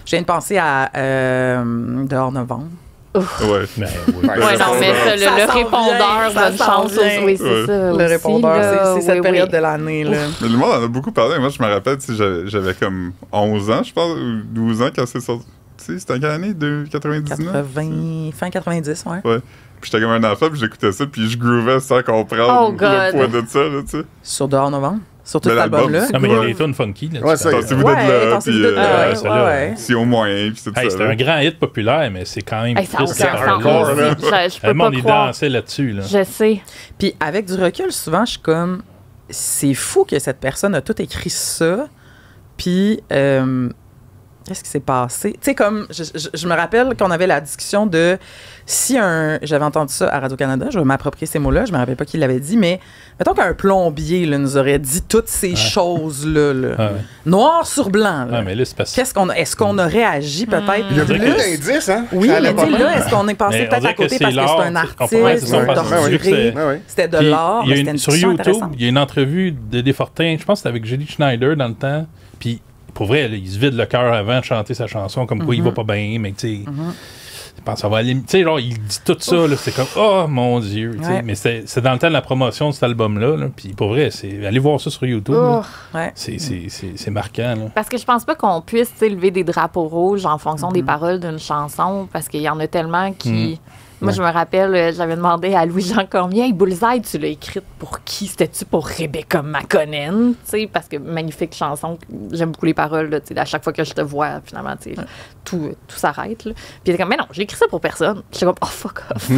Je viens de penser à Dehors novembre. Ouais. Non, mais le répondeur d'une chanson. Oui, c'est ça. Le répondeur, c'est cette période de l'année, là. Mais le monde en a beaucoup parlé. Moi, je me rappelle, j'avais comme 11 ans, je pense, ou 12 ans quand c'est sorti. C'était en quelle année? 99? Fin 90, ouais. Ouais. Puis j'étais comme un enfant, puis j'écoutais ça, puis je groovais sans comprendre le poids de ça, là, tu sais. Sur Dehors novembre? Sur tout cet album-là. Non, mais il y a des tunes funky. Là, ouais, ça. Attendez-vous d'être là, puis si au moins, puis c'est ça. C'était un grand hit populaire, mais c'est quand même ça hardcore. Le monde, il dansait là-dessus. Là. Je sais. Puis avec du recul, souvent, je suis comme... C'est fou que cette personne a tout écrit ça, puis... Qu'est-ce qui s'est passé? Tu sais, comme, je me rappelle qu'on avait la discussion de si j'avais entendu ça à Radio-Canada, je vais m'approprier ces mots-là, je me rappelle pas qui l'avait dit, mais mettons qu'un plombier là, nous aurait dit toutes ces choses-là, noir sur blanc. Là. Mais là, c'est parce... Est-ce qu'on aurait agi peut-être? Il y a beaucoup d'indices, hein? Oui, mais là, est-ce qu'on est passé peut-être à côté parce que c'est un artiste, torturé, c'était de l'art, mais c'était une sur YouTube, il y a une entrevue de Desfortins, je pense que c'était avec Julie Schneider dans le temps, puis pour vrai, là, il se vide le cœur avant de chanter sa chanson, comme quoi il va pas bien, mais tu sais, je pense que ça va aller. Tu sais, genre, il dit tout ça, là, c'est comme, oh mon Dieu, mais c'est dans le temps de la promotion de cet album-là, puis pour vrai, allez voir ça sur YouTube, c'est marquant. Là. Parce que je pense pas qu'on puisse lever des drapeaux rouges en fonction des paroles d'une chanson, parce qu'il y en a tellement qui... Moi, je me rappelle, j'avais demandé à Louis-Jean Cormier, hey, Bullseye, tu l'as écrite pour qui? C'était-tu pour Rebecca McConnell? Parce que magnifique chanson, j'aime beaucoup les paroles. Là, à chaque fois que je te vois, finalement, tout s'arrête. Là. Puis il était comme, mais non, j'ai écrit ça pour personne. J'étais comme, oh, fuck off. Il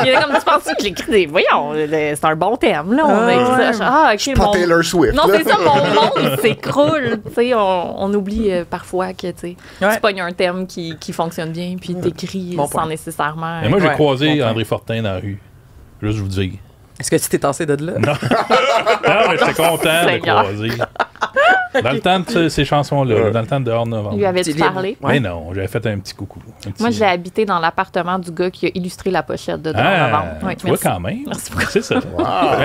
était comme, tu penses que j'ai écrit des... Voyons, c'est un bon thème. Là. On a écrit ça. OK, pas Taylor Swift. Non, c'est ça, mon monde s'écroule. On oublie parfois que tu pognes un thème qui fonctionne bien, puis t'écris sans nécessairement... Mais moi, j'ai croisé André Fortin dans la rue. Juste vous dire. Est-ce que tu t'es tassé de là? Non. Non, mais j'étais content de croiser. Dans le temps de ces chansons-là, dans le temps de Dehors novembre. Lui avais-tu parlé? Mais non, j'avais fait un petit coucou. Moi, j'ai habité dans l'appartement du gars qui a illustré la pochette de Dehors novembre. Oui, tu vois quand même. Merci beaucoup. C'est ça.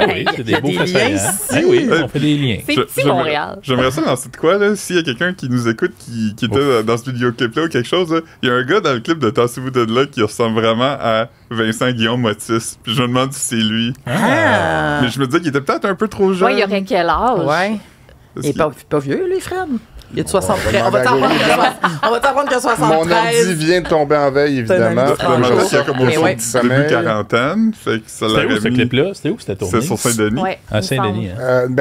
Oui, c'est des beaux faits. Oui, on fait des liens. C'est petit Montréal. J'aimerais ça lancer de quoi, là, s'il y a quelqu'un qui nous écoute qui était dans ce vidéoclip-là ou quelque chose, il y a un gars dans le clip de Tassez-vous de là qui ressemble vraiment à Vincent Guillaume Motis. Puis je me demande si c'est lui. Mais je me disais qu'il était peut-être un peu trop jeune. Oui, il aurait quel âge? Ouais. Il est pas vieux, lui, Fred. Il est de 73. On va t'apprendre que 73. Mon ordi vient de tomber en veille, évidemment. Il y a comme au début quarantaine. Fait que ça c'était où ce clip-là? C'était où c'était tourné? C'était sur Saint-Denis. Ouais, à Saint-Denis.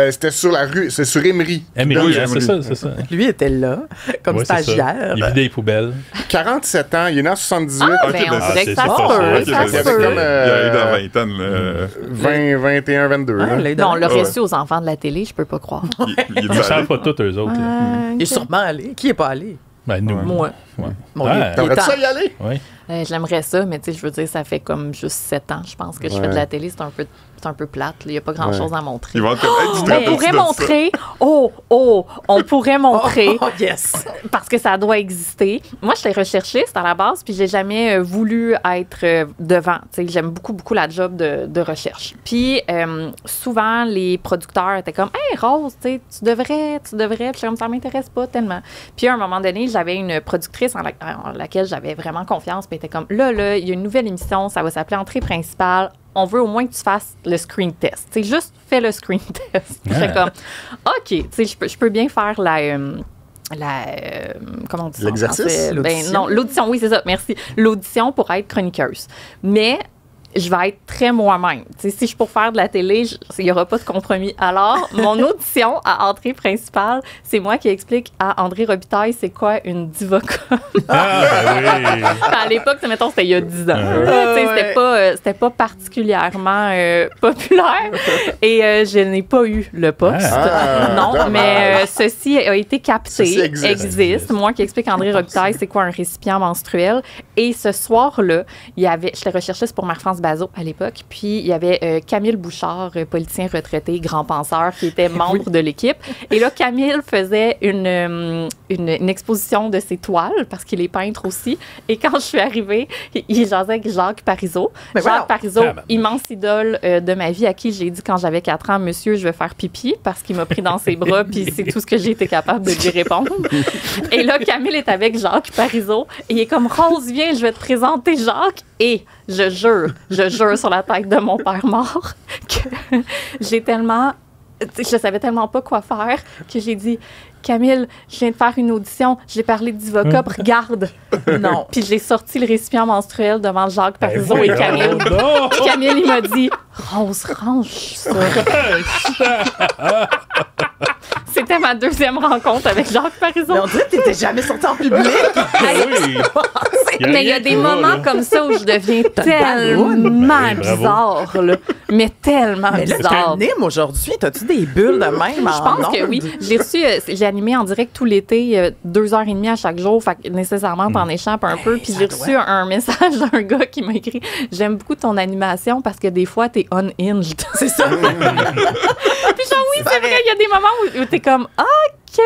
C'était sur la rue. C'est sur Émery. Émery, c'est ça. Lui était là, comme stagiaire. Il vidait les poubelles. 47 ans. Il est né en 78. On dirait que ça se peut. Il a eu dans la vingtaine. 20, 21, 22. Non, on l'a reçu aux enfants de la télé, je peux pas croire. Ils ne savent pas tous, eux autres. Il est sûrement allé. Qui est pas allé? Ben, nous. Moi. T'aimerais ça y aller? Oui. J'aimerais ça, mais tu sais, je veux dire, ça fait comme juste 7 ans, je pense, que je fais de la télé. C'est un peu plate. Il n'y a pas grand-chose à montrer. On pourrait montrer. On pourrait montrer. Oh, yes! Parce que ça doit exister. Moi, je l'ai recherchiste à la base, puis j'ai jamais voulu être devant. Tu sais, j'aime beaucoup, beaucoup la job de recherche. Puis souvent, les producteurs étaient comme, hey, Rose, tu devrais. Puis comme ça m'intéresse pas tellement. Puis à un moment donné, j'avais une productrice en laquelle j'avais vraiment confiance. Puis elle était comme, là, il y a une nouvelle émission, ça va s'appeler Entrée principale. On veut au moins que tu fasses le screen test. Tu sais, juste fais le screen test. J'étais comme, OK, tu sais, je peux bien faire comment on dit ça? L'exercice? Non, l'audition, oui, c'est ça, merci. L'audition pour être chroniqueuse. Mais je vais être très moi-même. Tu sais, si je suis pour faire de la télé, il n'y aura pas de compromis. Alors, mon audition à Entrée principale, c'est moi qui explique à André Robitaille c'est quoi une divocom. À l'époque, mettons, c'était il y a 10 ans. C'était pas particulièrement populaire et je n'ai pas eu le poste. Non, mais ceci a été capté. Ceci existe. Moi qui explique à André Robitaille c'est quoi un récipient menstruel. Et ce soir-là, je l'ai recherché pour Mère France Bazot à l'époque. Puis il y avait Camille Bouchard, politicien retraité, grand penseur, qui était membre de l'équipe. Et là, Camille faisait une exposition de ses toiles, parce qu'il est peintre aussi. Et quand je suis arrivée, il jasait avec Jacques Parizeau. Jacques Parizeau, immense idole de ma vie, à qui j'ai dit quand j'avais 4 ans, monsieur, je vais faire pipi, parce qu'il m'a pris dans ses bras, puis c'est tout ce que j'ai été capable de lui répondre. Et là, Camille est avec Jacques Parizeau, et il est comme, Rose, viens, je vais te présenter Jacques. Et je jure sur la tête de mon père mort, que je savais tellement pas quoi faire, que j'ai dit, Camille, je viens de faire une audition, j'ai parlé d'Ivocop, regarde. Non. Puis j'ai sorti le récipient menstruel devant Jacques Parizeau et Camille. Puis Camille, il m'a dit, Rose, range ça. C'était ma 2e rencontre avec Jacques Parizeau. Mais on dirait que t'étais jamais sortie en public. Oui. Mais il y a des moments comme ça où je deviens tellement bizarre, là. Mais tellement bizarre. Là, t'animes aujourd'hui. T'as-tu des bulles de même? Je pense que oui. J'ai animé en direct tout l'été, 2h30 à chaque jour. Fait que nécessairement, t'en échappes un peu. Puis j'ai reçu un message d'un gars qui m'a écrit, j'aime beaucoup ton animation parce que des fois, t'es unhinged. C'est ça. Puis genre, oui, c'est vrai, il y a des moments où t'es comme, OK.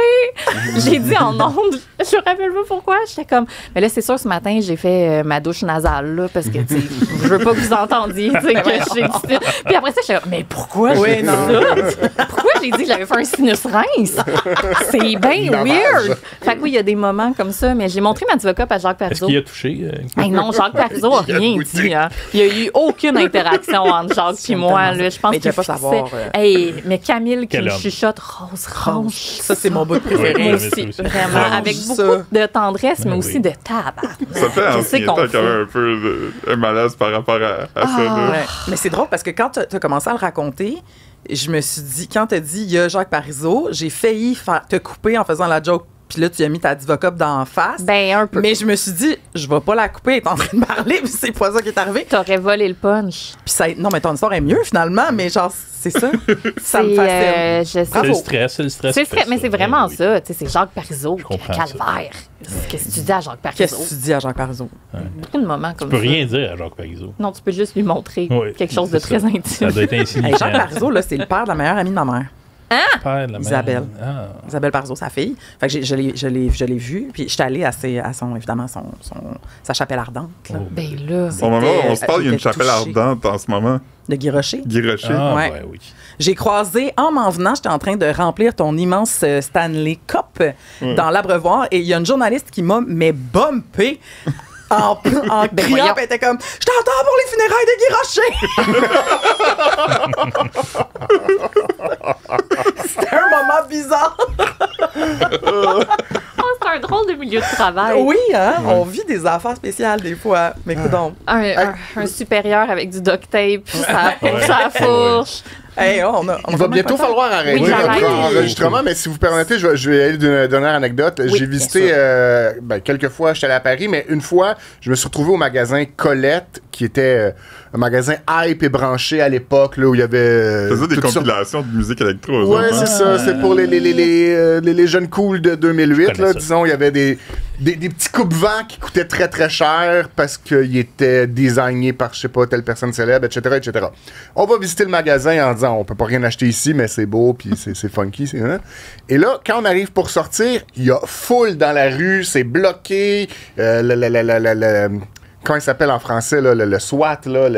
J'ai dit en ondes, je me rappelle pas pourquoi. J'étais comme, mais là, c'est sûr, ce matin, j'ai fait ma douche nasale, là, parce que, tu sais, je veux pas que vous entendiez, tu sais, que j'ai dit. Puis après ça, j'étais comme, mais pourquoi j'ai dit ça? Pourquoi j'ai dit que j'avais fait un sinus rince? C'est bien weird. Fait que oui, il y a des moments comme ça, mais j'ai montré ma Divocop à Jacques Parizeau. Est-ce qu'il a touché? Non, Jacques Parizeau a rien dit, hein. Il y a eu aucune interaction entre Jacques et moi, là. Je pense qu'il pas savoir. Mais Camille qui me chuchote, Rose, range. Ça, c'est mon bout préféré. Moi aussi, vraiment, avec beaucoup de tendresse, mais aussi de tabac. Ça fait en ce temps quand même un peu un malaise par rapport à ça. Là. Ouais. Mais c'est drôle parce que quand tu as commencé à le raconter, je me suis dit, quand tu as dit il y a Jacques Parizeau, j'ai failli te couper en faisant la joke. Puis là, tu as mis ta Divocop d'en face. Ben, un peu. Mais je me suis dit, je vais pas la couper, elle est en train de parler, puis c'est pas ça qui est arrivé. T'aurais volé le punch. Puis ça, non, mais ton histoire est mieux finalement, mais genre, c'est ça. Ça me fascine. C'est le stress, c'est le stress. C'est le stress, mais c'est vraiment ça. Tu sais, c'est Jacques Parizeau, calvaire. Qu'est-ce que tu dis à Jacques Parizeau? Qu'est-ce que tu dis à Jacques Parizeau? Beaucoup de moments comme ça. Tu peux rien dire à Jacques Parizeau. Non, tu peux juste lui montrer quelque chose de très intime. Ça doit être insignifiant. Jacques Parizeau, là, c'est le père de la meilleure amie de ma mère. Hein? Isabelle. Isabelle Parizeau, sa fille. Fait que je l'ai vue, puis j'étais allée à son, évidemment, sa chapelle ardente. Là. Ben là. Au moment où on se parle, il y a une chapelle ardente en ce moment. De Guy Rocher? Guy Rocher. Ouais. Oui. J'ai croisé, en m'en venant, j'étais en train de remplir ton immense Stanley Cup dans l'abreuvoir, et il y a une journaliste qui m'a bumpé en criant, puis elle était comme, je t'entends pour les funérailles de Guy Rocher. C'était un moment bizarre. C'est un drôle de milieu de travail. Oui, hein? On vit des affaires spéciales des fois. Mais écoute donc. Un supérieur avec du duct tape, sa fourche. Hey, il va bientôt falloir arrêter notre enregistrement, mais si vous permettez, je vais aller d'une dernière anecdote. J'ai visité quelques fois, j'étais allé à Paris, mais une fois, je me suis retrouvé au magasin Colette, qui était un magasin hype et branché à l'époque, là, où il y avait... Ça faisait des compilations de musique électro. Ouais, c'est ça. C'est pour les jeunes cool de 2008, là, disons. Il y avait des petits coupe-vents qui coûtaient très, très cher parce qu'ils étaient designés par, je sais pas, telle personne célèbre, etc., etc. On va visiter le magasin en disant, on peut pas rien acheter ici, mais c'est beau, puis c'est funky. Hein? Et là, quand on arrive pour sortir, il y a foule dans la rue, c'est bloqué. Comment il s'appelle en français, là, le SWAT, là,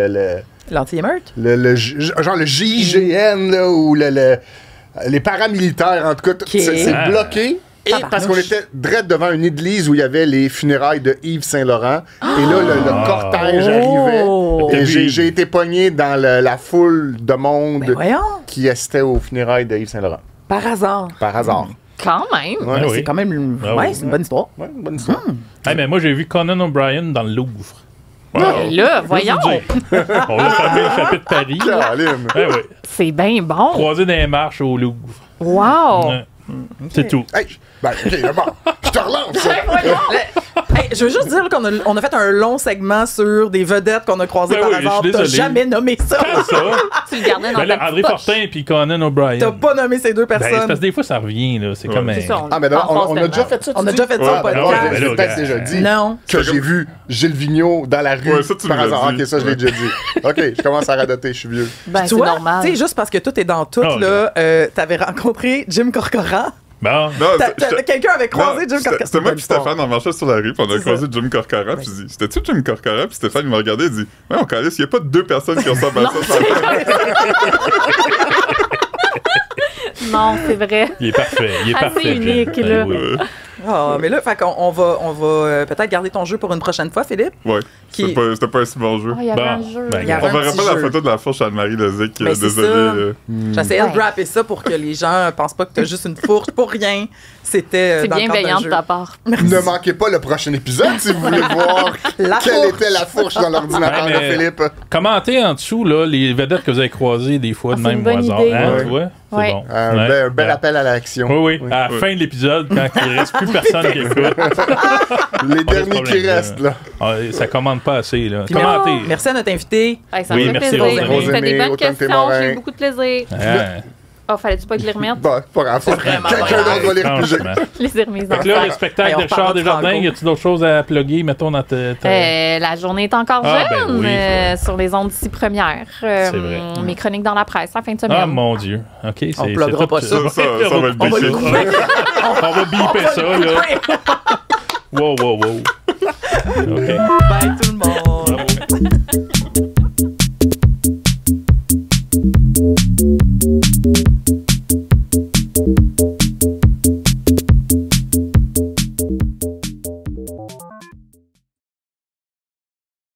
l'anti-émeute? Genre le GIGN, là, ou les paramilitaires, en tout cas, c'est bloqué. Et parce qu'on était direct devant une église où il y avait les funérailles de Yves Saint-Laurent. Et là, le cortège arrivait. Et j'ai été pogné dans la foule de monde qui assistait aux funérailles de Yves Saint-Laurent. Par hasard. Par hasard. Quand même. Ouais, c'est quand même... c'est une bonne histoire. Ouais, une bonne histoire. Mais moi, j'ai vu Conan O'Brien dans le Louvre. Wow. Là, voyons. On a fermé le chapitre Paris. C'est bien bon. Croisé dans les marches au Louvre. Wow. C'est tout. Hey, OK, d'abord, je te relance. Hey, je veux juste dire qu'on a fait un long segment sur des vedettes qu'on a croisées par hasard. T'as jamais nommé ça. Tu le gardais dans ta André Fortin et Conan O'Brien. T'as pas nommé ces deux personnes. Parce que des fois, ça revient. Là. C'est comme mais on a déjà fait ça. On a déjà fait ça au podcast. J'ai peut-être déjà dit que j'ai vu Gilles Vigneault dans la rue par hasard. Ok, ça, je l'ai déjà dit. Ok, je commence à radoter, je suis vieux. C'est normal. Tu sais, juste parce que tout est dans tout, là, t'avais rencontré Jim Corcoran. Bon. Quelqu'un avait croisé Jim Corcoran. C'était moi puis Stéphane, on marchait sur la rue, puis on a croisé Jim Corcoran, puis je dis, c'était-tu Jim Corcoran? Puis Stéphane, il m'a regardé et dit, ouais, on calisse, il n'y a pas deux personnes qui ressemblent à ça. Non, c'est vrai. Il est parfait. Il est parfait. Unique, là. Oh, mais là, fait qu'on va peut-être garder ton jeu pour une prochaine fois, Philippe. Oui. C'était pas un si bon jeu. Il y avait un jeu. On verra pas la photo de la fourche Anne-Marie Lozic. Désolé. J'essayais de rapper ça pour que les gens pensent pas que t'as juste une fourche pour rien. C'était dans bienveillant de ta part. Ne manquez pas le prochain épisode si vous voulez voir quelle était la fourche dans l'ordinateur de Philippe. Commentez en dessous là, les vedettes que vous avez croisées des fois de même au hasard. C'est bon. Un bel appel à l'action. Oui. À la fin de l'épisode, quand il ne reste plus personne qui écoute. Les derniers qui restent, là. Ça commande pas assez, là. Commentez. Merci à notre invité. Ça me fait plaisir. C'était des bonnes questions. J'ai eu beaucoup de plaisir. Fallait-tu pas que je les remette? Pas grave. Quelqu'un d'autre va les repiger. Les ai remises dans le là, le spectacle de Richard Desjardins, y a-t-il d'autres choses à plugger, mettons, dans la journée est encore jeune sur les ondes d'ici première. C'est vrai. Mes chroniques dans la presse, la fin de semaine. Ah, mon Dieu. OK, on ne pluggera pas ça. Ça va être biché. On va biper ça, là. Wow. OK. Bye, tout le monde.